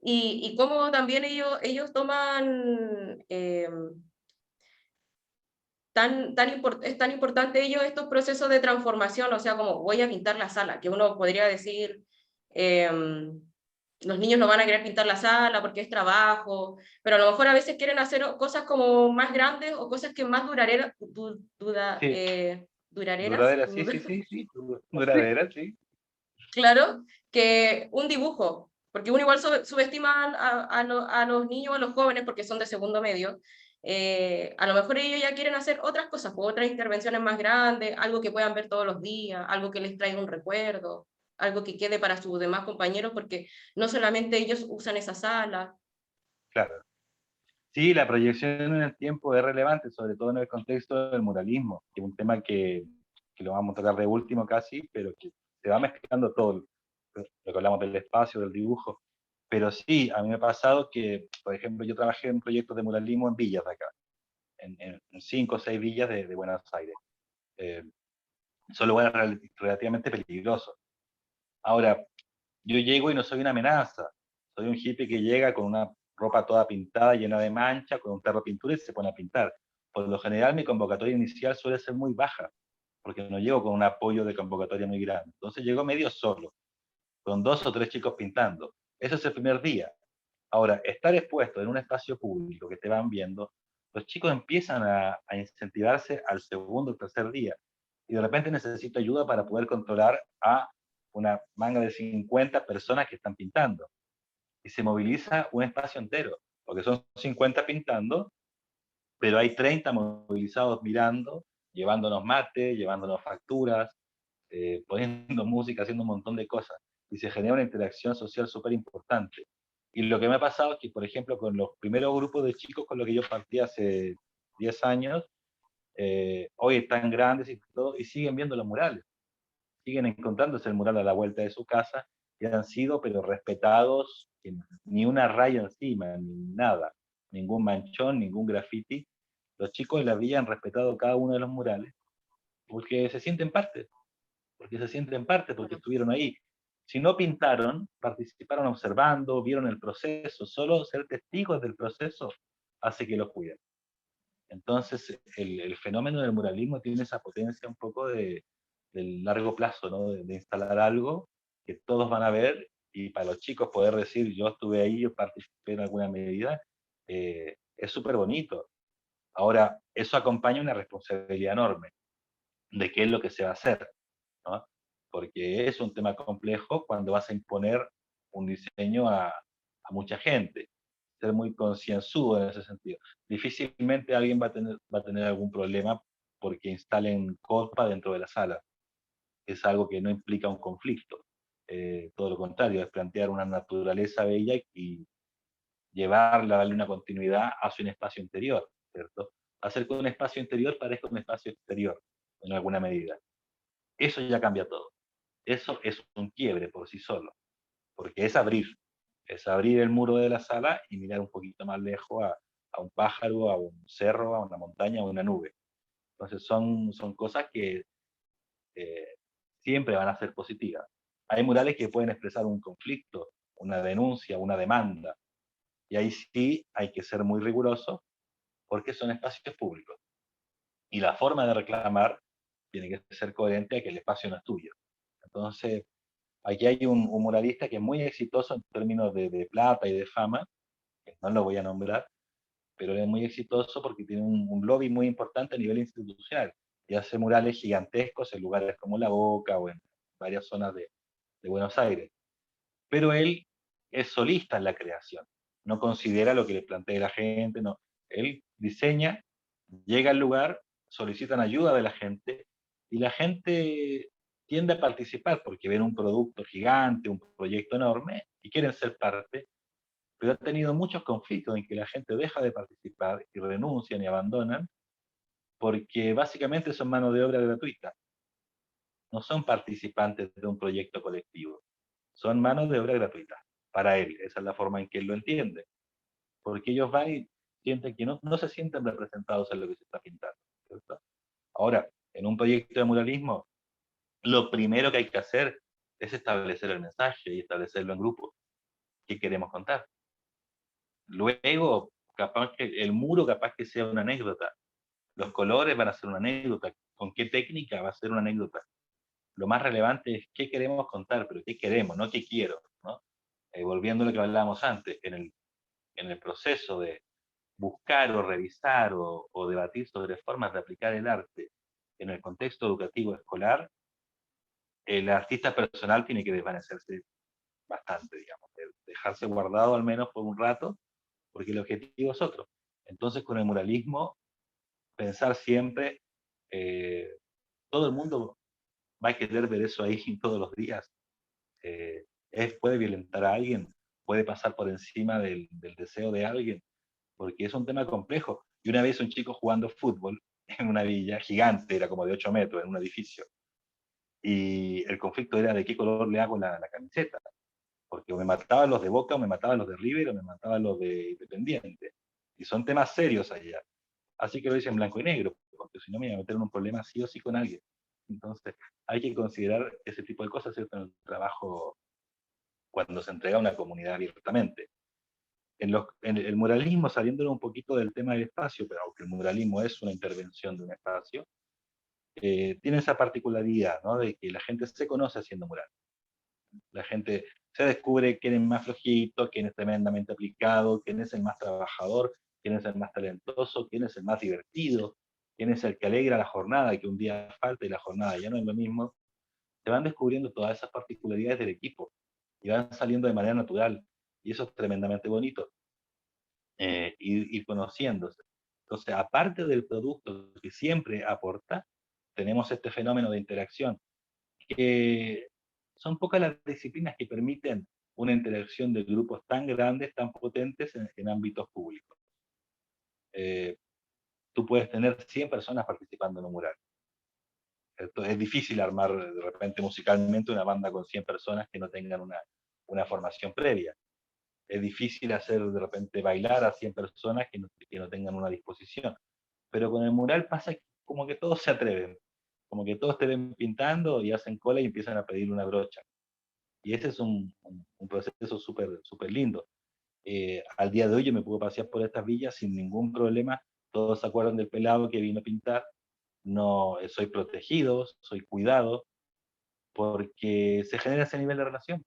Y cómo también ellos toman... es tan importante ellos estos procesos de transformación, o sea, como voy a pintar la sala, que uno podría decir, los niños no van a querer pintar la sala porque es trabajo, pero a lo mejor a veces quieren hacer cosas como más grandes o cosas que más duraderas. Duraderas, sí. Duraderas, sí. Claro, que un dibujo, porque uno igual subestima a los niños, a los jóvenes, porque son de segundo medio. A lo mejor ellos ya quieren hacer otras cosas, otras intervenciones más grandes, algo que puedan ver todos los días, algo que les traiga un recuerdo, algo que quede para sus demás compañeros, porque no solamente ellos usan esa sala. Claro. Sí, la proyección en el tiempo es relevante, sobre todo en el contexto del muralismo, que es un tema que lo vamos a tocar de último casi, pero que se va mezclando todo, lo que hablamos del espacio, del dibujo. Pero sí, a mí me ha pasado que, por ejemplo, yo trabajé en proyectos de muralismo en villas de acá, en 5 o 6 villas de Buenos Aires. Son lugares relativamente peligrosos. Ahora, yo llego y no soy una amenaza, soy un hippie que llega con una ropa toda pintada, llena de manchas, con un tarro de pintura y se pone a pintar. Por lo general mi convocatoria inicial suele ser muy baja, porque no llego con un apoyo de convocatoria muy grande. Entonces llego medio solo, con 2 o 3 chicos pintando. Ese es el primer día. Ahora, estar expuesto en un espacio público que te van viendo, los chicos empiezan a incentivarse al segundo o tercer día. Y de repente necesito ayuda para poder controlar a una manga de 50 personas que están pintando. Y se moviliza un espacio entero, porque son 50 pintando, pero hay 30 movilizados mirando, llevándonos mate, llevándonos facturas, poniendo música, haciendo un montón de cosas. Y se genera una interacción social súper importante. Y lo que me ha pasado es que, por ejemplo, con los primeros grupos de chicos con los que yo partí hace 10 años, hoy están grandes y todo, y siguen viendo los murales. Siguen encontrándose el mural a la vuelta de su casa, y han sido, pero respetados, ni una raya encima, ni nada, ningún manchón, ningún graffiti. Los chicos de la villa han respetado cada uno de los murales, porque se sienten parte, porque estuvieron ahí. Si no pintaron, participaron observando, vieron el proceso. Solo ser testigos del proceso hace que los cuiden. Entonces, el fenómeno del muralismo tiene esa potencia un poco del largo plazo, ¿no? De instalar algo que todos van a ver, y para los chicos poder decir, yo estuve ahí, yo participé en alguna medida, es súper bonito. Ahora, eso acompaña una responsabilidad enorme de qué es lo que se va a hacer, ¿no? Porque es un tema complejo cuando vas a imponer un diseño a mucha gente, ser muy concienzudo en ese sentido. Difícilmente alguien va a tener algún problema porque instalen copa dentro de la sala. Es algo que no implica un conflicto. Todo lo contrario, es plantear una naturaleza bella y llevarla, darle una continuidad hacia un espacio interior, ¿cierto? Hacer que un espacio interior parezca un espacio exterior, en alguna medida. Eso ya cambia todo. Eso es un quiebre por sí solo, porque es abrir el muro de la sala y mirar un poquito más lejos a un pájaro, a un cerro, a una montaña, a una nube. Entonces son cosas que siempre van a ser positivas. Hay murales que pueden expresar un conflicto, una denuncia, una demanda, y ahí sí hay que ser muy riguroso porque son espacios públicos. Y la forma de reclamar tiene que ser coherente a que el espacio no es tuyo. Entonces, aquí hay un muralista que es muy exitoso en términos de plata y de fama, que no lo voy a nombrar, pero es muy exitoso porque tiene un lobby muy importante a nivel institucional y hace murales gigantescos en lugares como La Boca o en varias zonas de Buenos Aires. Pero él es solista en la creación, no considera lo que le plantea la gente, no. Él diseña, llega al lugar, solicitan ayuda de la gente y la gente tiende a participar porque ven un producto gigante, un proyecto enorme y quieren ser parte, pero ha tenido muchos conflictos en que la gente deja de participar y renuncian y abandonan porque básicamente son mano de obra gratuita, no son participantes de un proyecto colectivo, son manos de obra gratuita para él, esa es la forma en que él lo entiende, porque ellos van y sienten que no se sienten representados en lo que se está pintando, ¿cierto? Ahora, en un proyecto de muralismo, lo primero que hay que hacer es establecer el mensaje y establecerlo en grupo. ¿Qué queremos contar? Luego, capaz que el muro capaz que sea una anécdota. Los colores van a ser una anécdota. ¿Con qué técnica va a ser una anécdota? Lo más relevante es qué queremos contar, pero qué queremos, no qué quiero, ¿no? Volviendo a lo que hablábamos antes, en el proceso de buscar o revisar o debatir sobre formas de aplicar el arte en el contexto educativo escolar, el artista personal tiene que desvanecerse bastante, digamos, dejarse guardado al menos por un rato, porque el objetivo es otro. Entonces, con el muralismo, pensar siempre, todo el mundo va a querer ver eso ahí todos los días. Puede violentar a alguien, puede pasar por encima del deseo de alguien, porque es un tema complejo. Y una vez un chico jugando fútbol en una villa gigante, era como de 8 metros, en un edificio, y el conflicto era de qué color le hago la camiseta, porque o me mataban los de Boca, o me mataban los de River, o me mataban los de Independiente. Y son temas serios allá. Así que lo hice en blanco y negro, porque si no me iba a meter en un problema sí o sí con alguien. Entonces, hay que considerar ese tipo de cosas, ¿cierto?, en el trabajo cuando se entrega a una comunidad abiertamente. En el muralismo, saliéndolo un poquito del tema del espacio, pero aunque el muralismo es una intervención de un espacio, tiene esa particularidad, ¿no?, de que la gente se conoce haciendo mural. La gente se descubre quién es más flojito, quién es tremendamente aplicado, quién es el más trabajador, quién es el más talentoso, quién es el más divertido, quién es el que alegra la jornada, y que un día falta y la jornada ya no es lo mismo. Se van descubriendo todas esas particularidades del equipo y van saliendo de manera natural, y eso es tremendamente bonito, ir conociéndose. Entonces, aparte del producto que siempre aporta, tenemos este fenómeno de interacción, que son pocas las disciplinas que permiten una interacción de grupos tan grandes, tan potentes en ámbitos públicos. Tú puedes tener 100 personas participando en un mural. Es difícil armar de repente musicalmente una banda con 100 personas que no tengan una formación previa. Es difícil hacer de repente bailar a 100 personas que no tengan una disposición. Pero con el mural pasa como que todos se atreven, como que todos te ven pintando y hacen cola y empiezan a pedir una brocha. Y ese es un proceso súper lindo. Al día de hoy yo me puedo pasear por estas villas sin ningún problema. Todos se acuerdan del pelado que vino a pintar. No soy protegido, soy cuidado, porque se genera ese nivel de relación.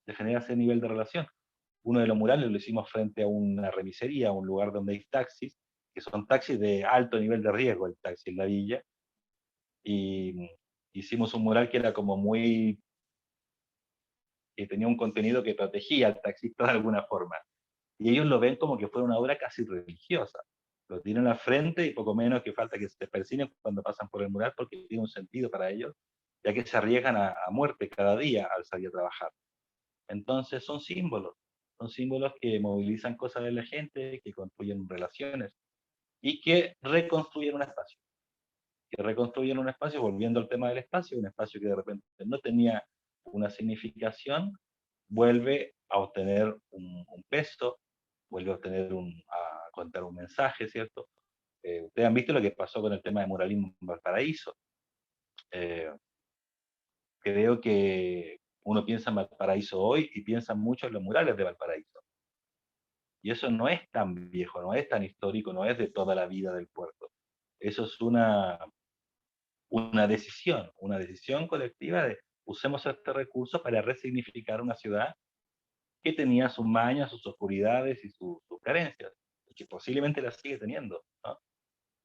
Se genera ese nivel de relación. Uno de los murales lo hicimos frente a una remisería, un lugar donde hay taxis, que son taxis de alto nivel de riesgo, el taxi en la villa. Y hicimos un mural que era como muy que tenía un contenido que protegía al taxista de alguna forma. Y ellos lo ven como que fue una obra casi religiosa. Lo tienen al frente y poco menos que falta que se persiguen cuando pasan por el mural, porque tiene un sentido para ellos, ya que se arriesgan a muerte cada día al salir a trabajar. Entonces son símbolos que movilizan cosas de la gente, que construyen relaciones y que reconstruyen un espacio. Volviendo al tema del espacio, un espacio que de repente no tenía una significación, vuelve a obtener un peso, vuelve a a contar un mensaje, ¿cierto? Ustedes han visto lo que pasó con el tema de muralismo en Valparaíso. Creo que uno piensa en Valparaíso hoy y piensa mucho en los murales de Valparaíso. Y eso no es tan viejo, no es tan histórico, no es de toda la vida del puerto. Eso es una decisión colectiva de usemos este recurso para resignificar una ciudad que tenía sus mañas, sus oscuridades y sus carencias, y que posiblemente las sigue teniendo, ¿no?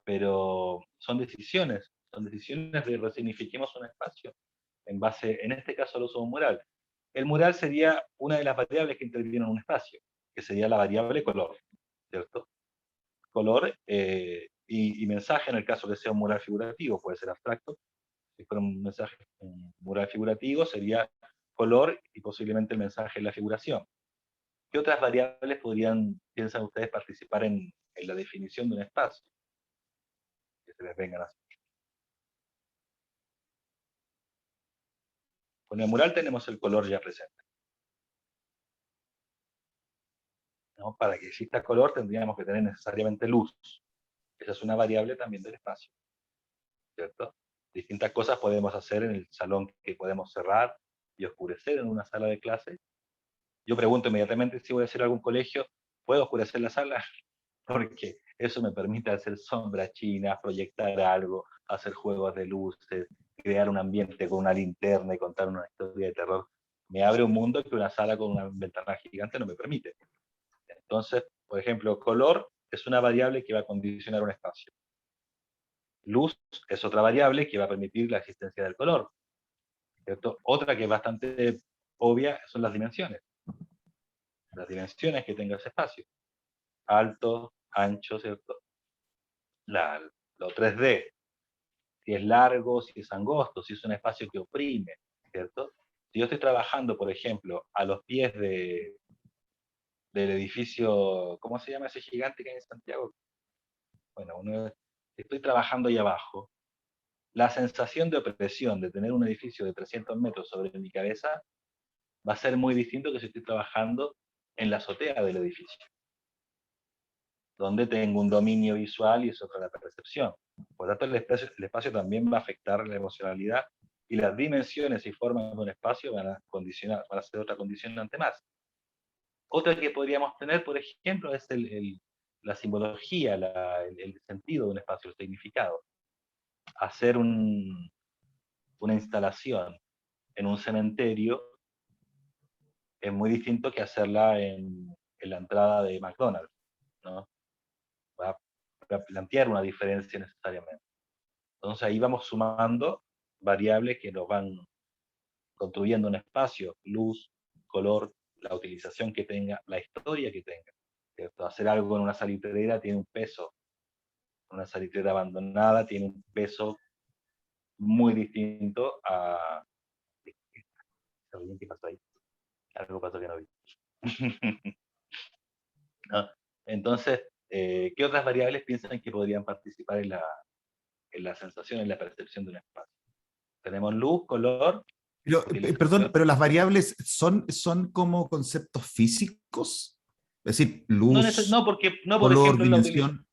Pero son decisiones de resignifiquemos un espacio en base, en este caso, al uso de un mural. El mural sería una de las variables que intervienen en un espacio, que sería la variable color, ¿cierto? Color y mensaje en el caso que sea un mural figurativo, puede ser abstracto. Si fuera un mural figurativo, sería color y posiblemente el mensaje en la figuración. ¿Qué otras variables piensan ustedes, participar en la definición de un espacio? Que se les vengan así. Con el mural tenemos el color ya presente, ¿no? Para que exista color tendríamos que tener necesariamente luz. Esa es una variable también del espacio, ¿cierto? Distintas cosas podemos hacer en el salón, que podemos cerrar y oscurecer en una sala de clase. Yo pregunto inmediatamente si voy a hacer algún colegio, ¿puedo oscurecer la sala? Porque eso me permite hacer sombras chinas, proyectar algo, hacer juegos de luces, crear un ambiente con una linterna y contar una historia de terror. Me abre un mundo que una sala con una ventana gigante no me permite. Entonces, por ejemplo, color es una variable que va a condicionar un espacio. Luz es otra variable que va a permitir la existencia del color, ¿cierto? Otra que es bastante obvia son las dimensiones. Las dimensiones que tenga ese espacio. Alto, ancho, ¿cierto? Lo 3D. Si es largo, si es angosto, si es un espacio que oprime, ¿cierto? Si yo estoy trabajando, por ejemplo, a los pies del edificio, ¿cómo se llama ese gigante que hay en Santiago? Bueno, estoy trabajando ahí abajo. La sensación de opresión de tener un edificio de 300 metros sobre mi cabeza va a ser muy distinto que si estoy trabajando en la azotea del edificio, donde tengo un dominio visual y es otra la percepción. Por lo tanto, el espacio también va a afectar la emocionalidad, y las dimensiones y formas de un espacio van a ser otra condicionante más. Otra que podríamos tener, por ejemplo, es la simbología, el sentido de un espacio, el significado. Hacer una instalación en un cementerio es muy distinto que hacerla en la entrada de McDonald's, ¿no? Va a plantear una diferencia necesariamente. Entonces ahí vamos sumando variables que nos van construyendo un espacio, luz, color, la utilización que tenga, la historia que tenga, ¿cierto? Hacer algo en una salitrera tiene un peso, una salitrera abandonada tiene un peso muy distinto a... ¿Qué pasó ahí? Algo pasó que no vi. ¿No? Entonces, ¿qué otras variables piensan que podrían participar en la sensación, en la percepción de un espacio? Tenemos luz, color. Pero, perdón, pero las variables son como conceptos físicos, es decir, luz, No, porque, por color, ejemplo, dimensión.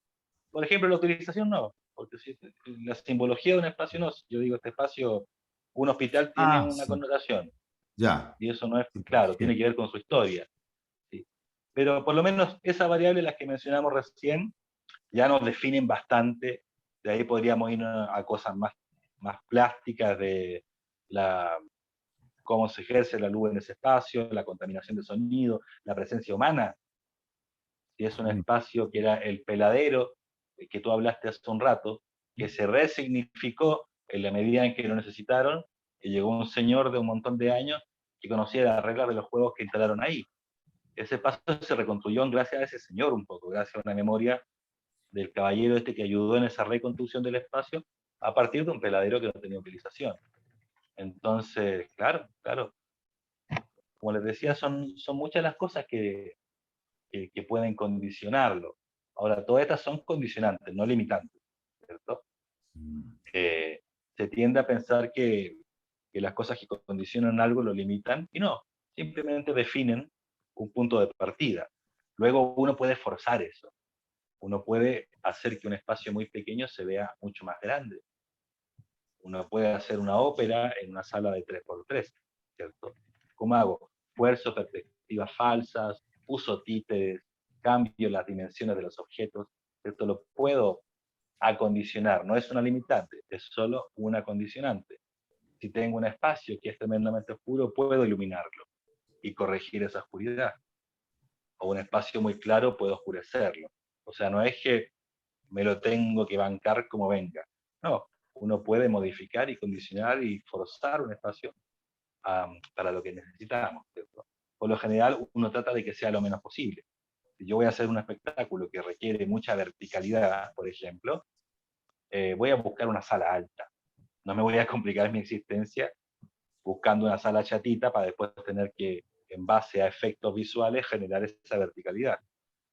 por ejemplo, la utilización no, porque la simbología de un espacio no. Yo digo, este espacio, un hospital tiene una Sí, connotación, ya. y eso no es, claro, tiene que ver con su historia. ¿Sí? Pero por lo menos esa variable, las que mencionamos recién, ya nos definen bastante. De ahí podríamos ir a cosas más plásticas de cómo se ejerce la luz en ese espacio, la contaminación de sonido, la presencia humana. Si es un espacio que era el peladero, que tú hablaste hace un rato, que se resignificó en la medida en que lo necesitaron, y llegó un señor de un montón de años que conocía las reglas de los juegos que instalaron ahí. Ese espacio se reconstruyó gracias a ese señor un poco, gracias a una memoria del caballero este que ayudó en esa reconstrucción del espacio a partir de un peladero que no tenía utilización. Entonces, claro, como les decía, son muchas las cosas que pueden condicionarlo. Ahora, todas estas son condicionantes, no limitantes, ¿cierto? Se tiende a pensar que las cosas que condicionan algo lo limitan, y no, simplemente definen un punto de partida. Luego uno puede forzar eso. Uno puede hacer que un espacio muy pequeño se vea mucho más grande. Uno puede hacer una ópera en una sala de 3x3, ¿cierto? ¿Cómo hago? Fuerzo perspectivas falsas, uso títeres, cambio las dimensiones de los objetos, ¿cierto? Lo puedo acondicionar, no es una limitante, es solo una condicionante. Si tengo un espacio que es tremendamente oscuro, puedo iluminarlo y corregir esa oscuridad. O un espacio muy claro, puedo oscurecerlo. O sea, no es que me lo tengo que bancar como venga. No, uno puede modificar y condicionar y forzar un espacio para lo que necesitamos, ¿cierto? Por lo general, uno trata de que sea lo menos posible. Si yo voy a hacer un espectáculo que requiere mucha verticalidad, por ejemplo, voy a buscar una sala alta. No me voy a complicar mi existencia buscando una sala chatita para después tener que, en base a efectos visuales, generar esa verticalidad.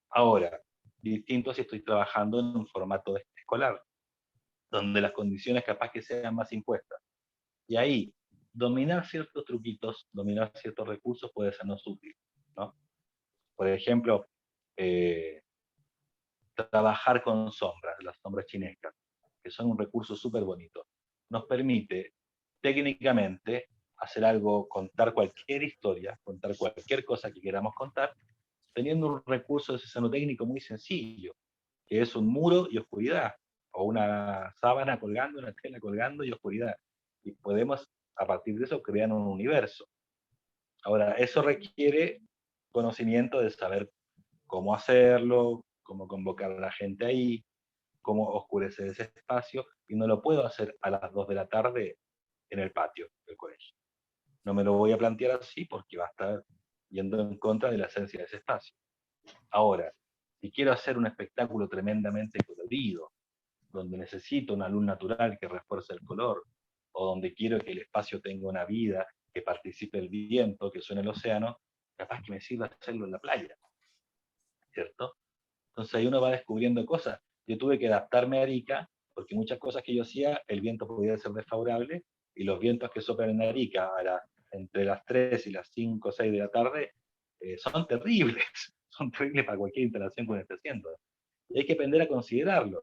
Ahora, distinto si estoy trabajando en un formato escolar, donde las condiciones capaz que sean más impuestas. Y ahí, dominar ciertos truquitos, dominar ciertos recursos puede sernos útil, ¿no? Por ejemplo, trabajar con sombras, las sombras chinescas, que son un recurso súper bonito. Nos permite técnicamente hacer algo, contar cualquier historia, contar cualquier cosa que queramos contar, teniendo un recurso de técnico muy sencillo, que es un muro y oscuridad, o una sábana colgando, una tela colgando y oscuridad. Y podemos, a partir de eso, crear un universo. Ahora, eso requiere conocimiento de saber cómo hacerlo, cómo convocar a la gente ahí, cómo oscurecer ese espacio, y no lo puedo hacer a las 2 de la tarde en el patio del colegio. No me lo voy a plantear así porque va a estar yendo en contra de la esencia de ese espacio. Ahora, si quiero hacer un espectáculo tremendamente colorido, donde necesito una luz natural que refuerce el color, o donde quiero que el espacio tenga una vida, que participe el viento, que suene el océano, capaz que me sirva hacerlo en la playa, ¿cierto? Entonces ahí uno va descubriendo cosas. Yo tuve que adaptarme a Arica, porque muchas cosas que yo hacía, el viento podía ser desfavorable, y los vientos que soplan en Arica entre las 3 y las 5 o 6 de la tarde son terribles, son terribles para cualquier instalación que uno esté haciendo. Y hay que aprender a considerarlo.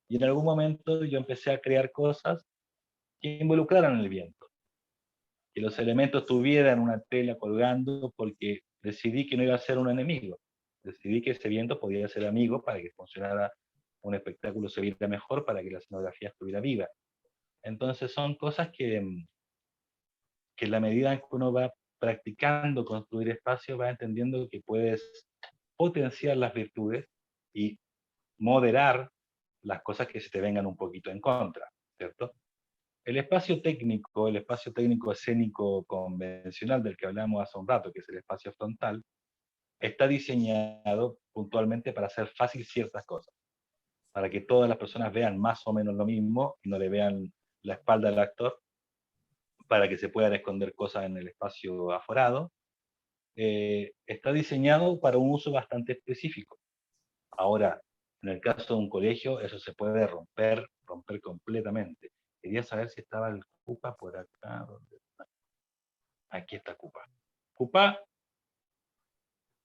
Y en algún momento yo empecé a crear cosas que involucraran el viento. Que los elementos tuvieran una tela colgando, porque decidí que no iba a ser un enemigo. Decidí que ese viento podía ser amigo para que funcionara un espectáculo, se viera mejor, para que la escenografía estuviera viva. Entonces son cosas que en la medida en que uno va practicando construir espacios, va entendiendo que puedes potenciar las virtudes y moderar las cosas que se te vengan un poquito en contra, ¿cierto? El espacio técnico escénico convencional del que hablamos hace un rato, que es el espacio frontal, está diseñado puntualmente para hacer fácil ciertas cosas, para que todas las personas vean más o menos lo mismo y no le vean la espalda del actor, para que se puedan esconder cosas en el espacio aforado. Está diseñado para un uso bastante específico. Ahora, en el caso de un colegio, eso se puede romper completamente. Quería saber si estaba el Cupa por acá. ¿Dónde está? Aquí está Cupa. Cupa,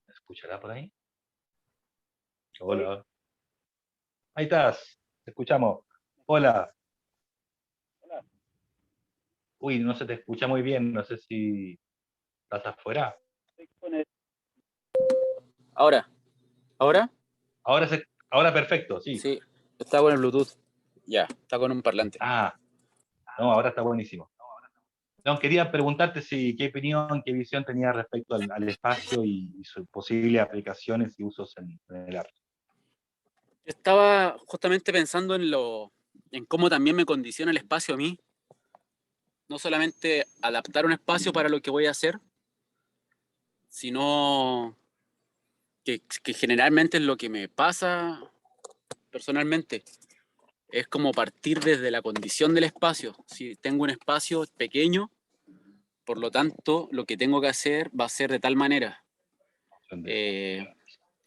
¿me escuchará por ahí? Hola. Ahí estás, te escuchamos. Hola. Uy, no se te escucha muy bien, no sé si estás afuera. Ahora. Ahora perfecto, sí. Sí, está con el Bluetooth. Ya, está con un parlante. Ah, no, ahora está buenísimo. No, quería preguntarte qué opinión, qué visión tenía respecto al espacio y sus posibles aplicaciones y usos en el arte. Estaba justamente pensando en cómo también me condiciona el espacio a mí. No solamente adaptar un espacio para lo que voy a hacer, sino que generalmente es lo que me pasa personalmente. Es como partir desde la condición del espacio. Si tengo un espacio pequeño, por lo tanto, lo que tengo que hacer va a ser de tal manera,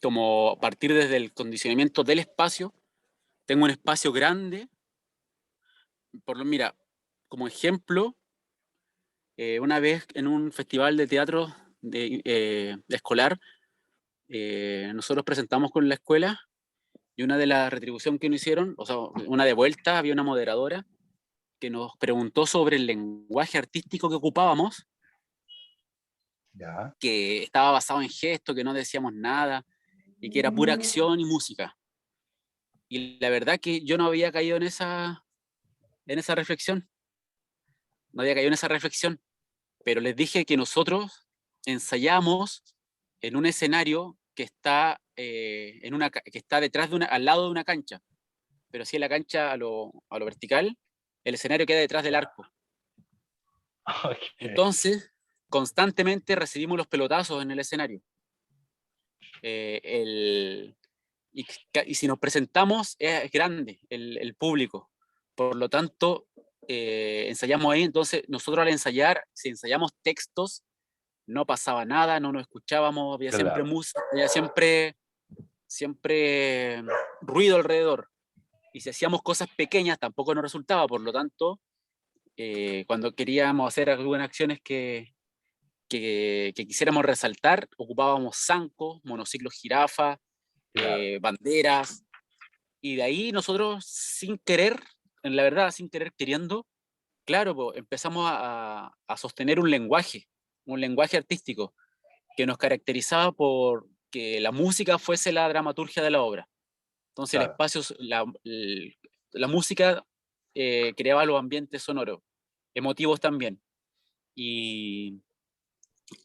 como partir desde el condicionamiento del espacio. Tengo un espacio grande, mira, como ejemplo, una vez en un festival de teatro escolar, nosotros presentamos con la escuela, y una de las retribuciones que nos hicieron, o sea, una de vuelta, había una moderadora que nos preguntó sobre el lenguaje artístico que ocupábamos, Ya. que estaba basado en gestos, que no decíamos nada, y que era pura acción y música. Y la verdad que yo no había caído en esa reflexión, no había caído en esa reflexión, pero les dije que nosotros ensayamos en un escenario que está, que está detrás al lado de una cancha, pero si en la cancha a lo vertical, el escenario queda detrás del arco. Okay. Entonces, constantemente recibimos los pelotazos en el escenario. Y si nos presentamos, es grande el público. Por lo tanto, ensayamos ahí. Entonces, nosotros al ensayar, si ensayamos textos, no pasaba nada, no nos escuchábamos, había siempre música, había siempre ruido alrededor. Y si hacíamos cosas pequeñas, tampoco nos resultaba. Por lo tanto, cuando queríamos hacer algunas acciones que quisiéramos resaltar, ocupábamos zancos, monociclos jirafa, banderas, y de ahí nosotros sin querer, en la verdad, sin querer queriendo, claro, pues, empezamos a sostener un lenguaje artístico que nos caracterizaba por que la música fuese la dramaturgia de la obra. Entonces el espacio, la música creaba los ambientes sonoros, emotivos también. Y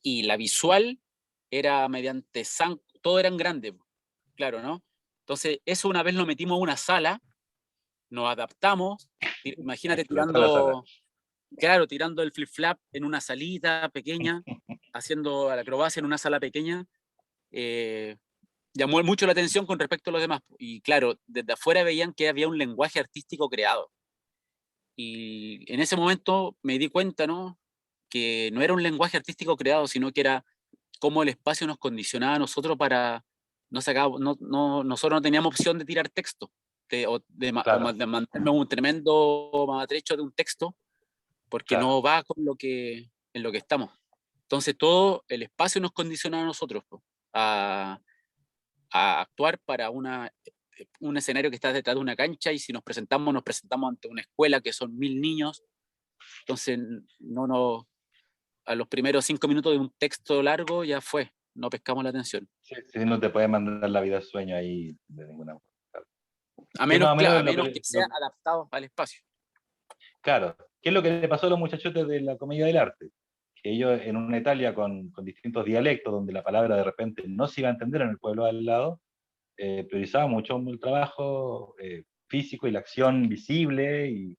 la visual era mediante todo eran grandes, claro, ¿no? Entonces, eso una vez lo metimos a una sala, nos adaptamos, imagínate tirando el flip-flap en una salita pequeña, haciendo la acrobacia en una sala pequeña, llamó mucho la atención con respecto a los demás. Y claro, desde afuera veían que había un lenguaje artístico creado. Y en ese momento me di cuenta, ¿no?, que no era un lenguaje artístico creado, sino que era cómo el espacio nos condicionaba a nosotros para... nosotros no teníamos opción de tirar texto, o de mandarme un tremendo mamatrecho de un texto, porque no va con en lo que estamos. Entonces todo el espacio nos condiciona a nosotros a actuar para un escenario que está detrás de una cancha, y si nos presentamos ante una escuela que son 1000 niños. Entonces a los primeros 5 minutos de un texto largo ya fue, no pescamos la atención. Sí, no te puede mandar la vida al sueño ahí de ninguna manera. A menos que sea adaptado al espacio. Claro. ¿Qué es lo que le pasó a los muchachotes de la Comedia del Arte? Que ellos en una Italia con distintos dialectos, donde la palabra de repente no se iba a entender en el pueblo al lado, priorizaban mucho el trabajo físico y la acción visible y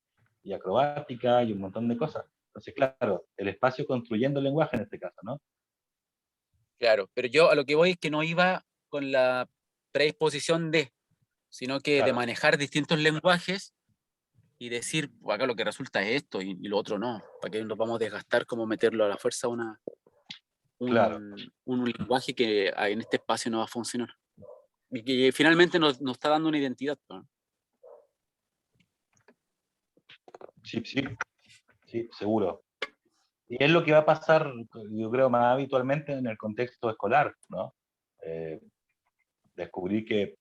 acrobática y un montón de cosas. Entonces, claro, el espacio construyendo el lenguaje en este caso, ¿no? Claro, pero yo a lo que voy es que no iba con la predisposición sino que de manejar distintos lenguajes y decir, acá lo que resulta es esto y lo otro no. ¿Para qué nos vamos a desgastar como meterlo a la fuerza un lenguaje que en este espacio no va a funcionar? Y que finalmente nos está dando una identidad, ¿no? Sí, seguro. Y es lo que va a pasar, yo creo, más habitualmente en el contexto escolar, ¿no? Descubrir que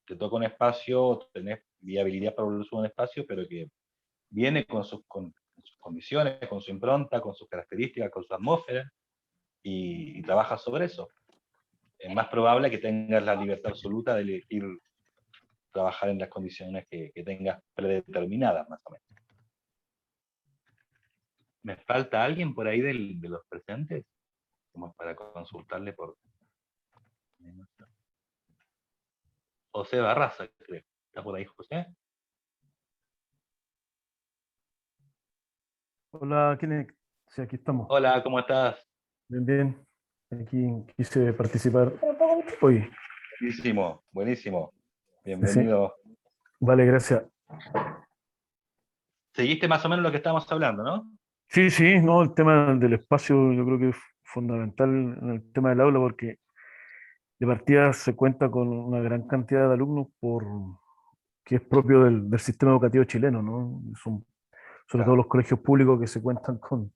te toca un espacio, tenés viabilidad para el uso de un espacio, pero que viene con sus condiciones, con su impronta, con sus características, con su atmósfera, y trabajas sobre eso. Es más probable que tengas la libertad absoluta de elegir trabajar en las condiciones que tengas predeterminadas, más o menos. ¿Me falta alguien por ahí de los presentes? Como para consultarle por... José Barraza, creo. ¿Está por ahí, José? Hola, Kenneth. Sí, aquí estamos. Hola, ¿cómo estás? Bien, bien. aquí quise participar hoy. Buenísimo, buenísimo. Bienvenido. Sí. Vale, gracias. Seguiste más o menos lo que estábamos hablando, ¿no? Sí, sí, no, el tema del espacio yo creo que es fundamental en el tema del aula porque de partida se cuenta con una gran cantidad de alumnos que es propio del sistema educativo chileno, ¿no? Son sobre todo los colegios públicos que se cuentan con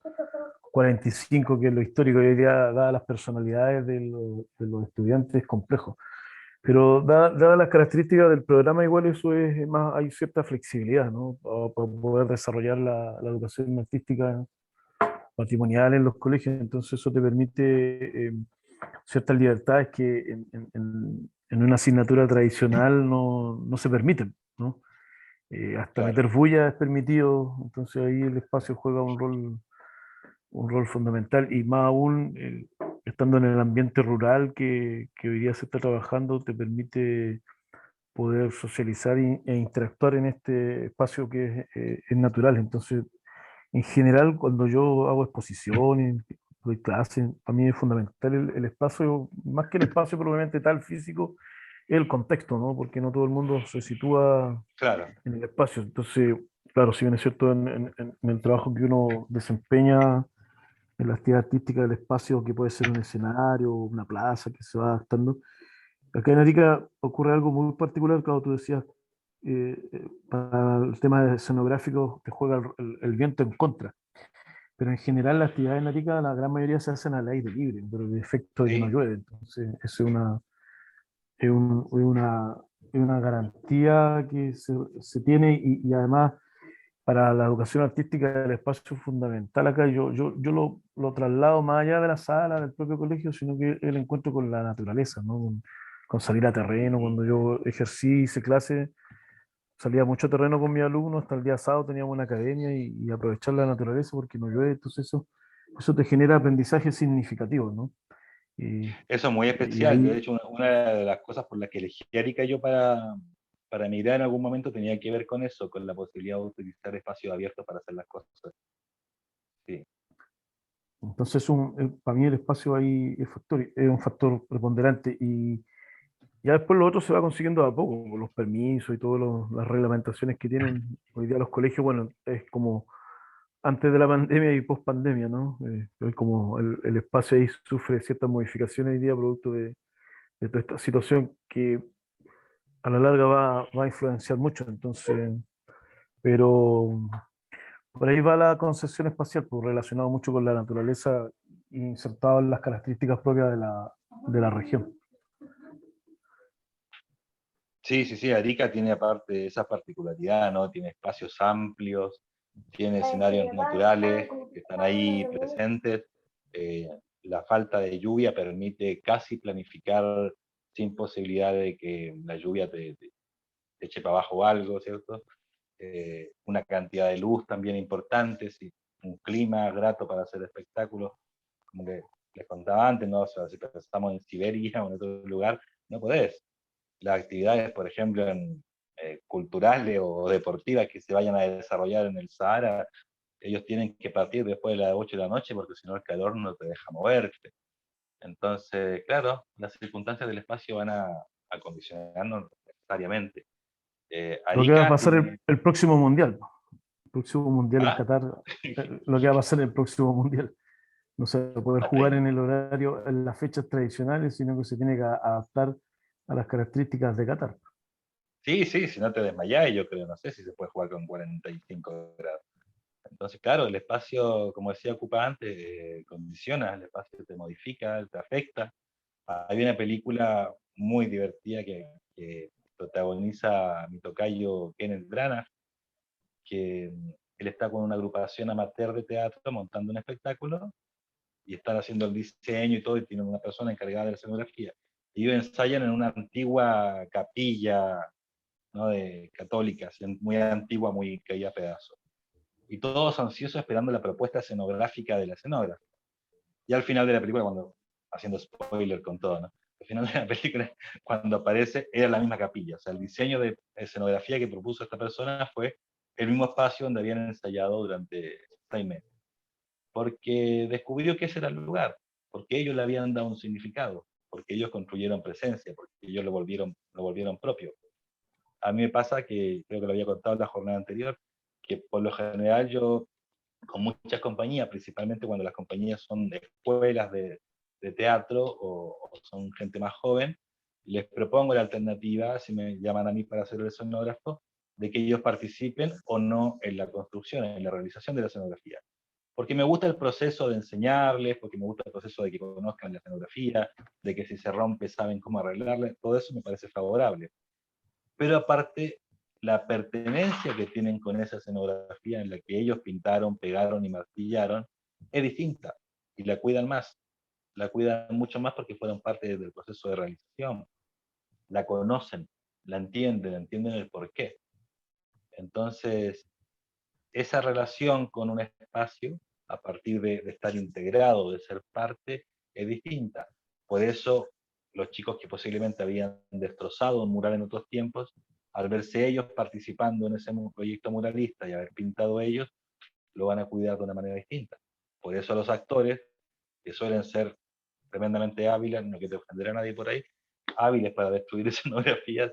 45, que es lo histórico, y hoy día, dadas las personalidades de los estudiantes, es complejo. Pero dadas las características del programa, igual eso es más, hay cierta flexibilidad, ¿no? Para poder desarrollar la educación artística patrimonial en los colegios, entonces eso te permite ciertas libertades que en una asignatura tradicional no se permiten, ¿no? Hasta Claro. meter bulla es permitido, entonces ahí el espacio juega un rol fundamental, y más aún estando en el ambiente rural que hoy día se está trabajando, te permite poder socializar e interactuar en este espacio que es natural. Entonces, en general, cuando yo hago exposiciones, doy clases, para mí es fundamental el espacio, más que el espacio probablemente tal físico, el contexto, ¿no? Porque no todo el mundo se sitúa Claro. en el espacio. Entonces, claro, si bien es cierto en el trabajo que uno desempeña en la actividad artística del espacio, que puede ser un escenario, una plaza que se va adaptando, acá en Arica ocurre algo muy particular, como tú decías, para el tema escenográfico te juega el viento en contra. Pero en general las actividades en Arica, la gran mayoría se hacen al aire libre, pero el efecto de que no Sí. llueve. Entonces, eso es una garantía que se tiene, y además para la educación artística el espacio es fundamental acá. Yo lo traslado más allá de la sala del propio colegio, sino que el encuentro con la naturaleza, ¿no? Con salir a terreno. Cuando yo ejercí, hice clase, salía mucho a terreno con mis alumnos, hasta el día sábado teníamos una academia, y aprovechar la naturaleza porque no llueve, entonces eso te genera aprendizaje significativo, ¿no? Eso es muy Y especial. De ahí, hecho, una de las cosas por las que elegí Arica yo para emigrar en algún momento tenía que ver con eso, con la posibilidad de utilizar espacios abiertos para hacer las cosas. Sí. entonces para mí el espacio ahí es un factor preponderante, y ya después lo otro se va consiguiendo de a poco, con los permisos y todas las reglamentaciones que tienen hoy día los colegios. Bueno, es como antes de la pandemia y post pandemia, ¿no? Es como el espacio ahí sufre ciertas modificaciones hoy día, producto de toda esta situación que a la larga va a influenciar mucho. Entonces, pero por ahí va la concesión espacial, pues, relacionado mucho con la naturaleza, insertado en las características propias de la región. Sí, sí, sí, Arica tiene aparte esa particularidad, ¿no? Tiene espacios amplios, tiene escenarios naturales que están ahí presentes. La falta de lluvia permite casi planificar sin posibilidad de que la lluvia te eche para abajo algo, ¿cierto? Una cantidad de luz también importante, sí, un clima grato para hacer espectáculos, como que les contaba antes, ¿no? O sea, si estamos en Siberia o en otro lugar, no podés. Las actividades, por ejemplo, culturales o deportivas que se vayan a desarrollar en el Sahara, ellos tienen que partir después de las 8 de la noche porque si no el calor no te deja moverte. Entonces, claro, las circunstancias del espacio van a condicionarnos necesariamente. Lo que va a Arica pasar tiene... el próximo mundial, ¿no? El próximo mundial en ¿Ah? Qatar, lo que va a pasar en el próximo mundial. No se va a poder jugar en el horario, en las fechas tradicionales, sino que se tiene que adaptar a las características de Qatar. Sí, sí, si no te desmayás, yo creo, no sé si se puede jugar con 45 grados. Entonces, claro, el espacio, como decía Ocupa antes, condiciona, el espacio te modifica, te afecta. Hay una película muy divertida que protagoniza a mi tocayo Kenneth Branagh, que él está con una agrupación amateur de teatro montando un espectáculo y están haciendo el diseño y todo, y tienen una persona encargada de la escenografía. Y ellos ensayan en una antigua capilla, ¿no? De católica, muy antigua, muy caída a pedazos. Y todos ansiosos esperando la propuesta escenográfica de la escenógrafa. Y al final de la película, haciendo spoiler con todo, ¿no? Al final de la película, cuando aparece, era la misma capilla. O sea, el diseño de escenografía que propuso esta persona fue el mismo espacio donde habían ensayado durante 6 meses. Porque descubrió que ese era el lugar. porque ellos le habían dado un significado, porque ellos construyeron presencia, porque ellos lo volvieron propio. A mí me pasa que, creo que lo había contado en la jornada anterior, que por lo general yo, con muchas compañías, principalmente cuando las compañías son de escuelas de teatro o son gente más joven, les propongo la alternativa, si me llaman a mí para ser el escenógrafo, de que ellos participen o no en la construcción, en la realización de la escenografía. Porque me gusta el proceso de enseñarles, porque me gusta el proceso de que conozcan la escenografía, de que si se rompe saben cómo arreglarla, todo eso me parece favorable. Pero aparte, la pertenencia que tienen con esa escenografía en la que ellos pintaron, pegaron y martillaron, es distinta, y la cuidan más. La cuidan mucho más porque fueron parte del proceso de realización. La conocen, la entienden el porqué. Entonces, esa relación con un espacio, a partir de estar integrado, de ser parte, es distinta. Por eso, los chicos que posiblemente habían destrozado un mural en otros tiempos, al verse ellos participando en ese proyecto muralista y haber pintado ellos, lo van a cuidar de una manera distinta. Por eso los actores, que suelen ser tremendamente hábiles, no quiero ofender a nadie por ahí, hábiles para destruir escenografías,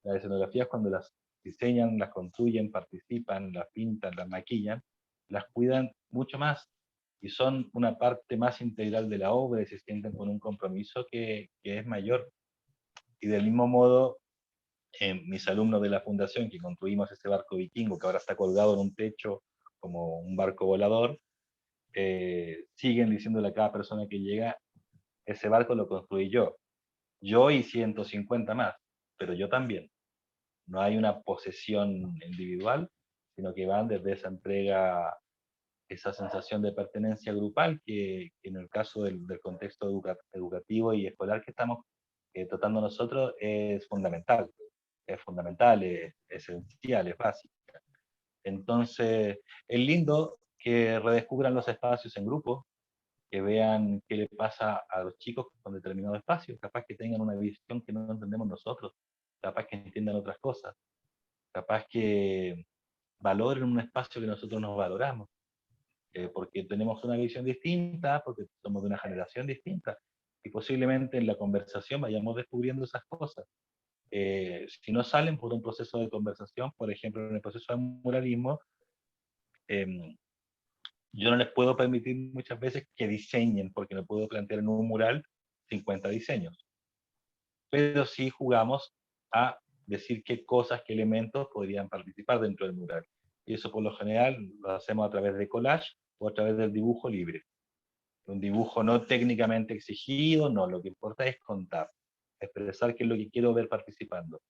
las escenografías cuando las diseñan, las construyen, participan, las pintan, las maquillan, las cuidan mucho más y son una parte más integral de la obra y se sienten con un compromiso que es mayor. Y del mismo modo, mis alumnos de la fundación que construimos ese barco vikingo que ahora está colgado en un techo como un barco volador, siguen diciéndole a cada persona que llega, ese barco lo construí yo y 150 más, pero yo también. No hay una posesión individual, sino que van desde esa entrega, esa sensación de pertenencia grupal, que en el caso del contexto educativo y escolar que estamos tratando nosotros es fundamental, es esencial, es básica. Entonces, es lindo que redescubran los espacios en grupo, que vean qué le pasa a los chicos con determinado espacio, capaz que tengan una visión que no entendemos nosotros, capaz que entiendan otras cosas, capaz que valoren un espacio que nosotros nos valoramos, porque tenemos una visión distinta, porque somos de una generación distinta, y posiblemente en la conversación vayamos descubriendo esas cosas. Si no salen por un proceso de conversación, por ejemplo, en el proceso de muralismo, yo no les puedo permitir muchas veces que diseñen, porque no puedo plantear en un mural 50 diseños. Pero sí jugamos a decir qué cosas, qué elementos podrían participar dentro del mural. Y eso por lo general lo hacemos a través de collage o a través del dibujo libre. Un dibujo no técnicamente exigido, no, lo que importa es contar, expresar qué es lo que quiero ver participando.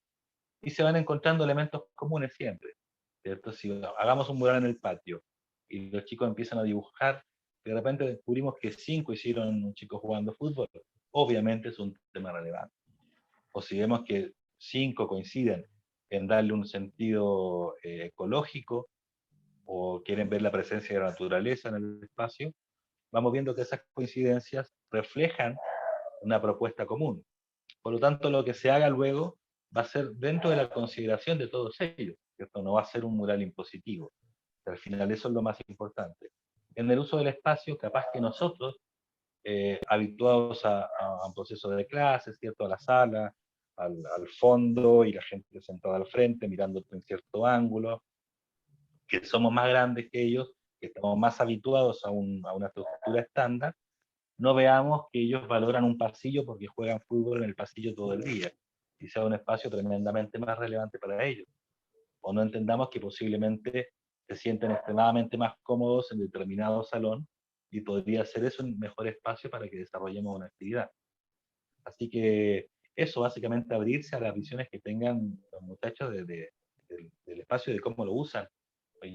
Y se van encontrando elementos comunes siempre, ¿cierto? Si hagamos un mural en el patio y los chicos empiezan a dibujar, de repente descubrimos que 5 hicieron un chico jugando fútbol, obviamente es un tema relevante. O si vemos que 5 coinciden en darle un sentido ecológico, o quieren ver la presencia de la naturaleza en el espacio, vamos viendo que esas coincidencias reflejan una propuesta común. Por lo tanto, lo que se haga luego va a ser dentro de la consideración de todos ellos, ¿cierto? No va a ser un mural impositivo. Al final eso es lo más importante. En el uso del espacio, capaz que nosotros, habituados a un proceso de clases, ¿cierto? A la sala, al fondo, y la gente sentada al frente, mirando en cierto ángulo, que somos más grandes que ellos, que estamos más habituados a una estructura estándar, no veamos que ellos valoran un pasillo porque juegan fútbol en el pasillo todo el día, y sea un espacio tremendamente más relevante para ellos. O no entendamos que posiblemente se sienten extremadamente más cómodos en determinado salón, y podría ser eso un mejor espacio para que desarrollemos una actividad. Así que eso, básicamente abrirse a las visiones que tengan los muchachos del espacio, de cómo lo usan.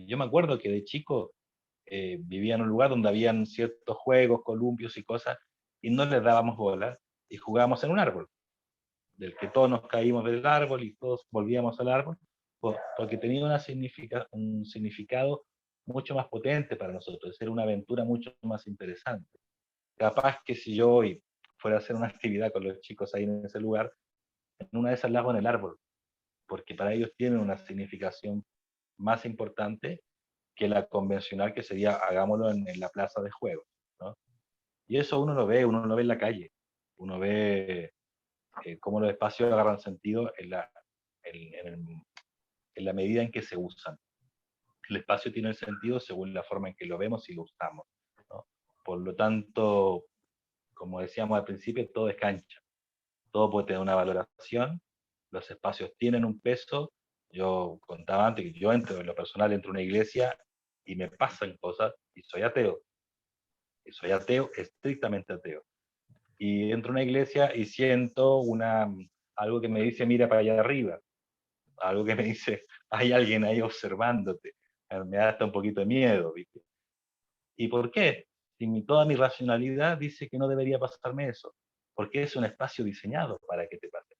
Yo me acuerdo que de chico vivía en un lugar donde habían ciertos juegos, columpios y cosas, y no les dábamos bola, y jugábamos en un árbol, del que todos nos caímos del árbol y todos volvíamos al árbol, porque tenía un significado mucho más potente para nosotros, era una aventura mucho más interesante. Capaz que si yo hoy fuera a hacer una actividad con los chicos ahí en ese lugar, en una de esas la hago en el árbol, porque para ellos tienen una significación más importante que la convencional, que sería hagámoslo en la plaza de juegos, ¿no? Y eso uno lo ve en la calle, uno ve cómo los espacios agarran sentido en la medida en que se usan. El espacio tiene el sentido según la forma en que lo vemos y lo usamos, ¿no? Por lo tanto, como decíamos al principio, todo es cancha. Todo puede tener una valoración, los espacios tienen un peso. Yo contaba antes que yo entro, en lo personal, entro a una iglesia y me pasan cosas y soy ateo. Y soy ateo, estrictamente ateo. Y entro a una iglesia y siento algo que me dice, mira para allá arriba. Algo que me dice, hay alguien ahí observándote. Me da hasta un poquito de miedo, ¿viste? ¿Y por qué? Si toda mi racionalidad dice que no debería pasarme eso. Porque es un espacio diseñado para que te pase.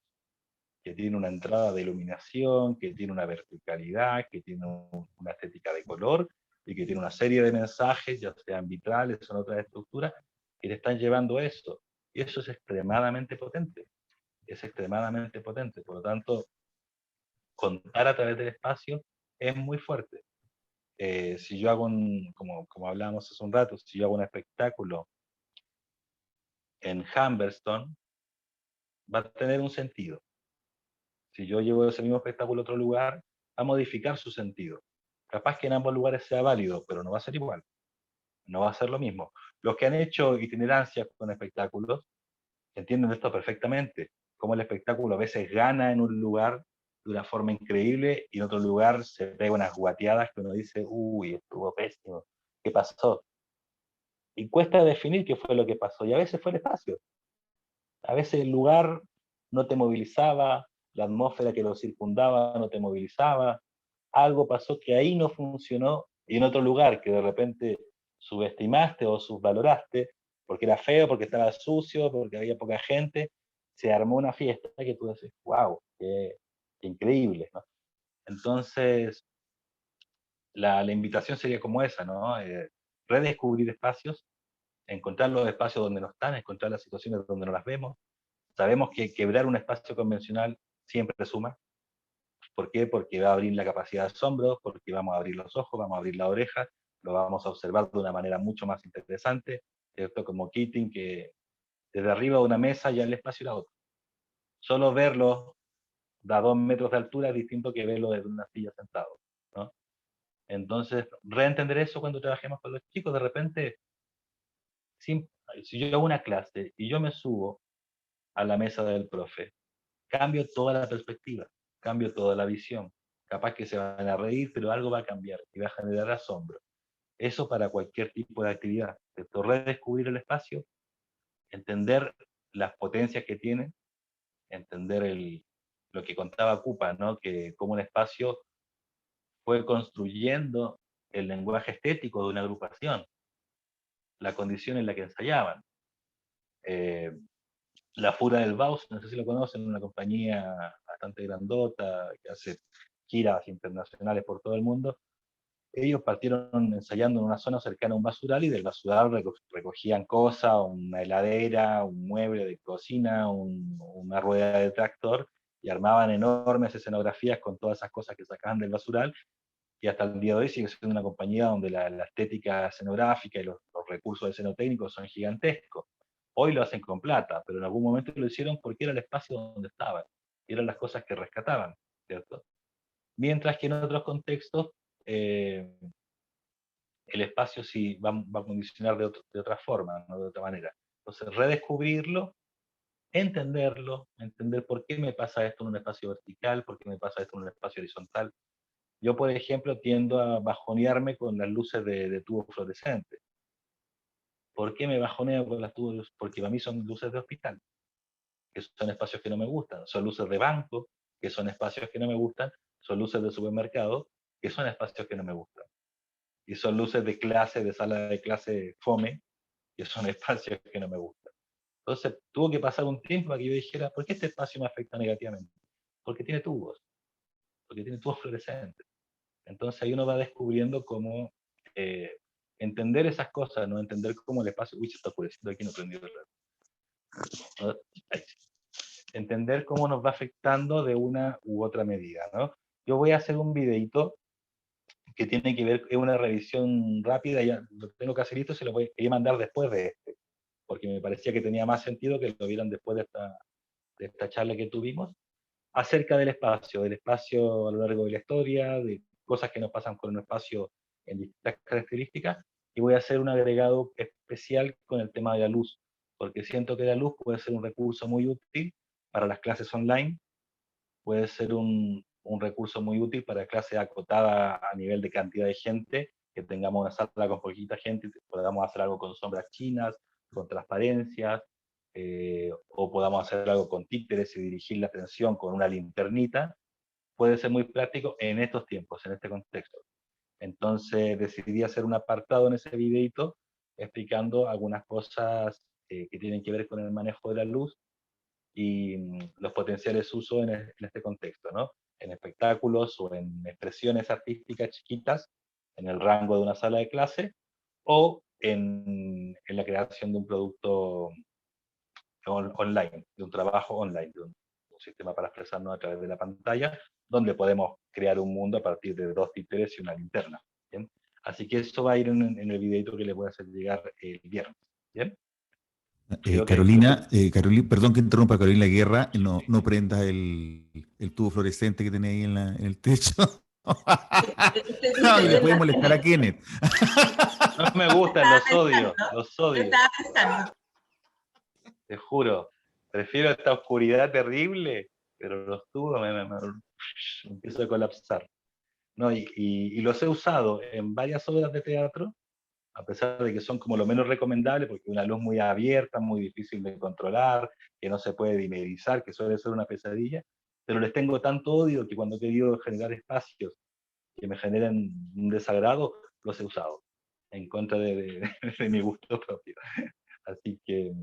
Que tiene una entrada de iluminación, que tiene una verticalidad, que tiene una estética de color, y que tiene una serie de mensajes, ya sean vitrales o en otras estructuras, que te están llevando a eso. Y eso es extremadamente potente. Es extremadamente potente. Por lo tanto, contar a través del espacio es muy fuerte. Si yo hago como hablábamos hace un rato, si yo hago un espectáculo en Humberstone, va a tener un sentido. Si yo llevo ese mismo espectáculo a otro lugar, va a modificar su sentido. Capaz que en ambos lugares sea válido, pero no va a ser igual. No va a ser lo mismo. Los que han hecho itinerancias con espectáculos entienden esto perfectamente. Cómo el espectáculo a veces gana en un lugar de una forma increíble y en otro lugar se pega unas guateadas que uno dice, uy, estuvo pésimo. ¿Qué pasó? Y cuesta definir qué fue lo que pasó. Y a veces fue el espacio. A veces el lugar no te movilizaba, la atmósfera que lo circundaba no te movilizaba, algo pasó que ahí no funcionó, y en otro lugar que de repente subestimaste o subvaloraste, porque era feo, porque estaba sucio, porque había poca gente, se armó una fiesta que tú dices, wow, qué increíble, ¿no? Entonces, la invitación sería como esa, ¿no? Redescubrir espacios, encontrar los espacios donde no están, encontrar las situaciones donde no las vemos. Sabemos que quebrar un espacio convencional siempre suma. ¿Por qué? Porque va a abrir la capacidad de asombro, porque vamos a abrir los ojos, vamos a abrir la oreja, lo vamos a observar de una manera mucho más interesante, ¿cierto? Como Keating, que desde arriba de una mesa ya el espacio era otro. Solo verlo a 2 metros de altura es distinto que verlo desde una silla sentado, ¿no? Entonces, reentender eso cuando trabajemos con los chicos, de repente, si yo hago una clase y yo me subo a la mesa del profe, cambio toda la perspectiva, cambio toda la visión. Capaz que se van a reír, pero algo va a cambiar y va a generar asombro. Eso para cualquier tipo de actividad. Redescubrir el espacio, entender las potencias que tiene, entender lo que contaba Cupa, ¿no? Que como un espacio fue construyendo el lenguaje estético de una agrupación, la condición en la que ensayaban. La Fura del Baus, no sé si lo conocen, una compañía bastante grandota que hace giras internacionales por todo el mundo. Ellos partieron ensayando en una zona cercana a un basural y del basural recogían cosas, una heladera, un mueble de cocina, una rueda de tractor, y armaban enormes escenografías con todas esas cosas que sacaban del basural, y hasta el día de hoy sigue siendo una compañía donde la estética escenográfica y los recursos escenotécnicos son gigantescos. Hoy lo hacen con plata, pero en algún momento lo hicieron porque era el espacio donde estaban, y eran las cosas que rescataban, ¿cierto? Mientras que en otros contextos, el espacio sí va a condicionar de otra forma, ¿no? De otra manera. Entonces, redescubrirlo, entenderlo, entender por qué me pasa esto en un espacio vertical, por qué me pasa esto en un espacio horizontal. Yo, por ejemplo, tiendo a bajonearme con las luces de tubo fluorescente. ¿Por qué me bajoneo con las tubos? Porque para mí son luces de hospital, que son espacios que no me gustan. Son luces de banco, que son espacios que no me gustan. Son luces de supermercado, que son espacios que no me gustan. Y son luces de clase, de sala de clase fome, que son espacios que no me gustan. Entonces, tuvo que pasar un tiempo para que yo dijera, ¿por qué este espacio me afecta negativamente? Porque tiene tubos fluorescentes. Entonces ahí uno va descubriendo cómo entender esas cosas, ¿no? Entender cómo el espacio, uy, se está oscureciendo aquí, no prendió el radio. Entender cómo nos va afectando de una u otra medida, ¿no? Yo voy a hacer un videito que tiene que ver, es una revisión rápida, ya lo tengo que hacer listo, se lo voy a mandar después de este, porque me parecía que tenía más sentido que lo vieran después de esta charla que tuvimos, acerca del espacio a lo largo de la historia, de cosas que nos pasan con un espacio en distintas características, y voy a hacer un agregado especial con el tema de la luz, porque siento que la luz puede ser un recurso muy útil para las clases online, puede ser un recurso muy útil para clases acotadas a nivel de cantidad de gente, que tengamos una sala con poquita gente y podamos hacer algo con sombras chinas, con transparencias, o podamos hacer algo con títeres y dirigir la atención con una linternita, puede ser muy práctico en estos tiempos, en este contexto. Entonces decidí hacer un apartado en ese videito explicando algunas cosas que tienen que ver con el manejo de la luz y los potenciales usos en este contexto, ¿no? En espectáculos o en expresiones artísticas chiquitas, en el rango de una sala de clase, o en la creación de un producto online, de un trabajo online, de un sistema para expresarnos a través de la pantalla, donde podemos crear un mundo a partir de 2 títeres y una linterna. ¿Bien? Así que eso va a ir en el videito que les voy a hacer llegar el viernes. ¿Bien? Carolina, perdón que interrumpa, Carolina Guerra, no prendas el tubo fluorescente que tenés ahí en el techo. No, y le puede molestar a Kenneth. No me gustan, los odio. Yo estaba pensando. Te juro, prefiero esta oscuridad terrible, pero los tubos me empiezo a colapsar. No, y los he usado en varias obras de teatro, a pesar de que son como lo menos recomendable, porque una luz muy abierta, muy difícil de controlar, que no se puede dimerizar, que suele ser una pesadilla, pero les tengo tanto odio que cuando he querido generar espacios que me generen un desagrado, los he usado, en contra de mi gusto propio. Así que,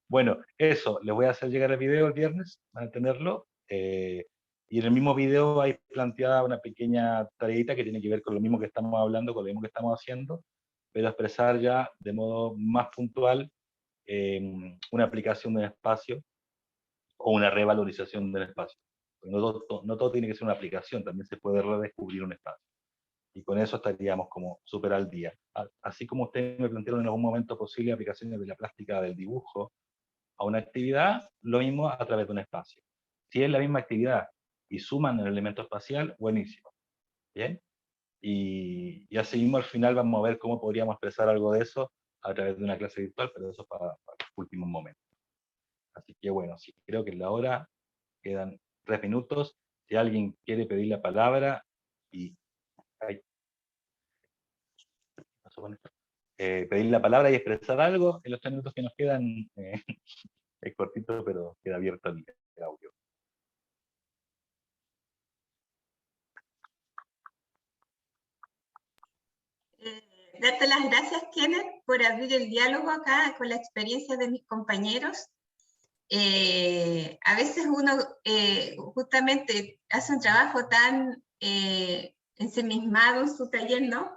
bueno, eso, les voy a hacer llegar el video el viernes, van a tenerlo, y en el mismo video hay planteada una pequeña tareita que tiene que ver con lo mismo que estamos hablando, con lo mismo que estamos haciendo, pero expresar ya de modo más puntual una aplicación de un espacio o una revalorización del espacio. No todo tiene que ser una aplicación, también se puede redescubrir un espacio. Y con eso estaríamos como súper al día. Así como ustedes me plantearon en algún momento posibles aplicaciones de la plástica del dibujo a una actividad, lo mismo a través de un espacio. Si es la misma actividad y suman el elemento espacial, buenísimo. ¿Bien? Y así mismo al final vamos a ver cómo podríamos expresar algo de eso a través de una clase virtual, pero eso para los últimos momentos. Así que bueno, sí, creo que en la hora quedan 3 minutos. Si alguien quiere pedir la palabra y pedir la palabra y expresar algo, en los 3 minutos que nos quedan, es cortito, pero queda abierto el audio. Darte las gracias, Kenneth, por abrir el diálogo acá con la experiencia de mis compañeros. A veces uno justamente hace un trabajo tan ensimismado en su taller, ¿no?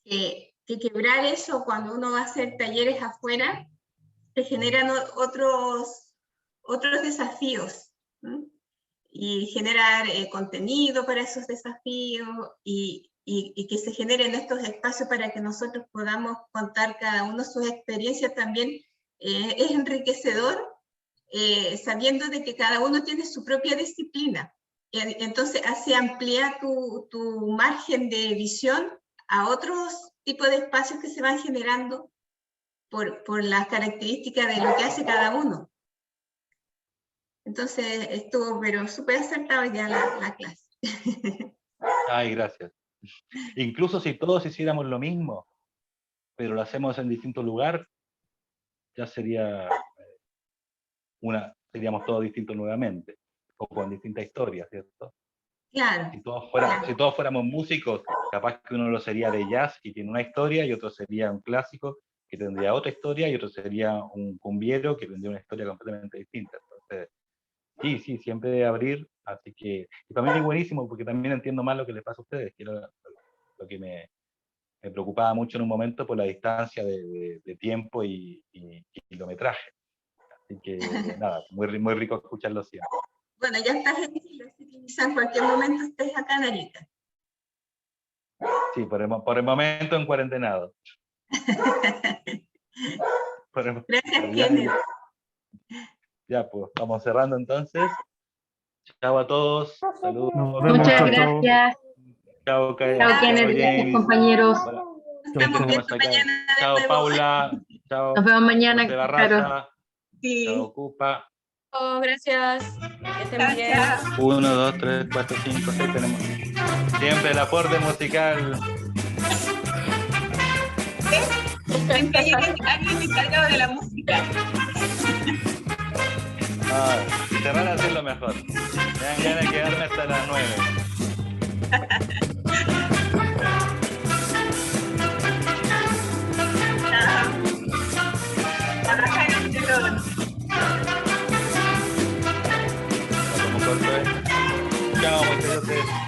Que quebrar eso cuando uno va a hacer talleres afuera, te generan otros desafíos, ¿no? Y generar contenido para esos desafíos y que se generen estos espacios para que nosotros podamos contar cada uno sus experiencias también es enriquecedor, sabiendo de que cada uno tiene su propia disciplina. Entonces así amplía tu margen de visión a otros tipos de espacios que se van generando por las características de lo que hace cada uno. Entonces estuvo pero súper acertado ya la clase. Ay, gracias. Incluso si todos hiciéramos lo mismo, pero lo hacemos en distinto lugar, ya seríamos todos distintos nuevamente, o con distintas historias, ¿cierto? Claro. Si todos fuéramos músicos, capaz que uno lo sería de jazz y tiene una historia, y otro sería un clásico que tendría otra historia, y otro sería un cumbiero que tendría una historia completamente distinta. Entonces, sí, siempre abrir, así que, y también es buenísimo, porque también entiendo más lo que les pasa a ustedes, que era lo que me preocupaba mucho en un momento por la distancia de tiempo y kilometraje. Así que nada, muy rico escucharlo siempre. Bueno, ya estás en Chile, así que quizá en cualquier momento estés acá en Arica. Sí, por el momento en cuarentenado. Gracias, Kenneth. Ya, pues, vamos cerrando entonces. Chao a todos. Saludos. Muchas gracias. Chao, Chao, Kenneth. Gracias, compañeros. Chao, Paula. Chao. Nos vemos mañana. José Barraza. Sí. Chao, Cupa. Oh, gracias. Que estén bien. 1, 2, 3, 4, 5, 6 tenemos. Siempre el aporte musical. Siempre hay alguien encargado de la música. Y cerrar así es lo mejor. Me dan ganas de quedarme hasta las 9. Trabajar entre todos. Como corto, Chao, muchachos.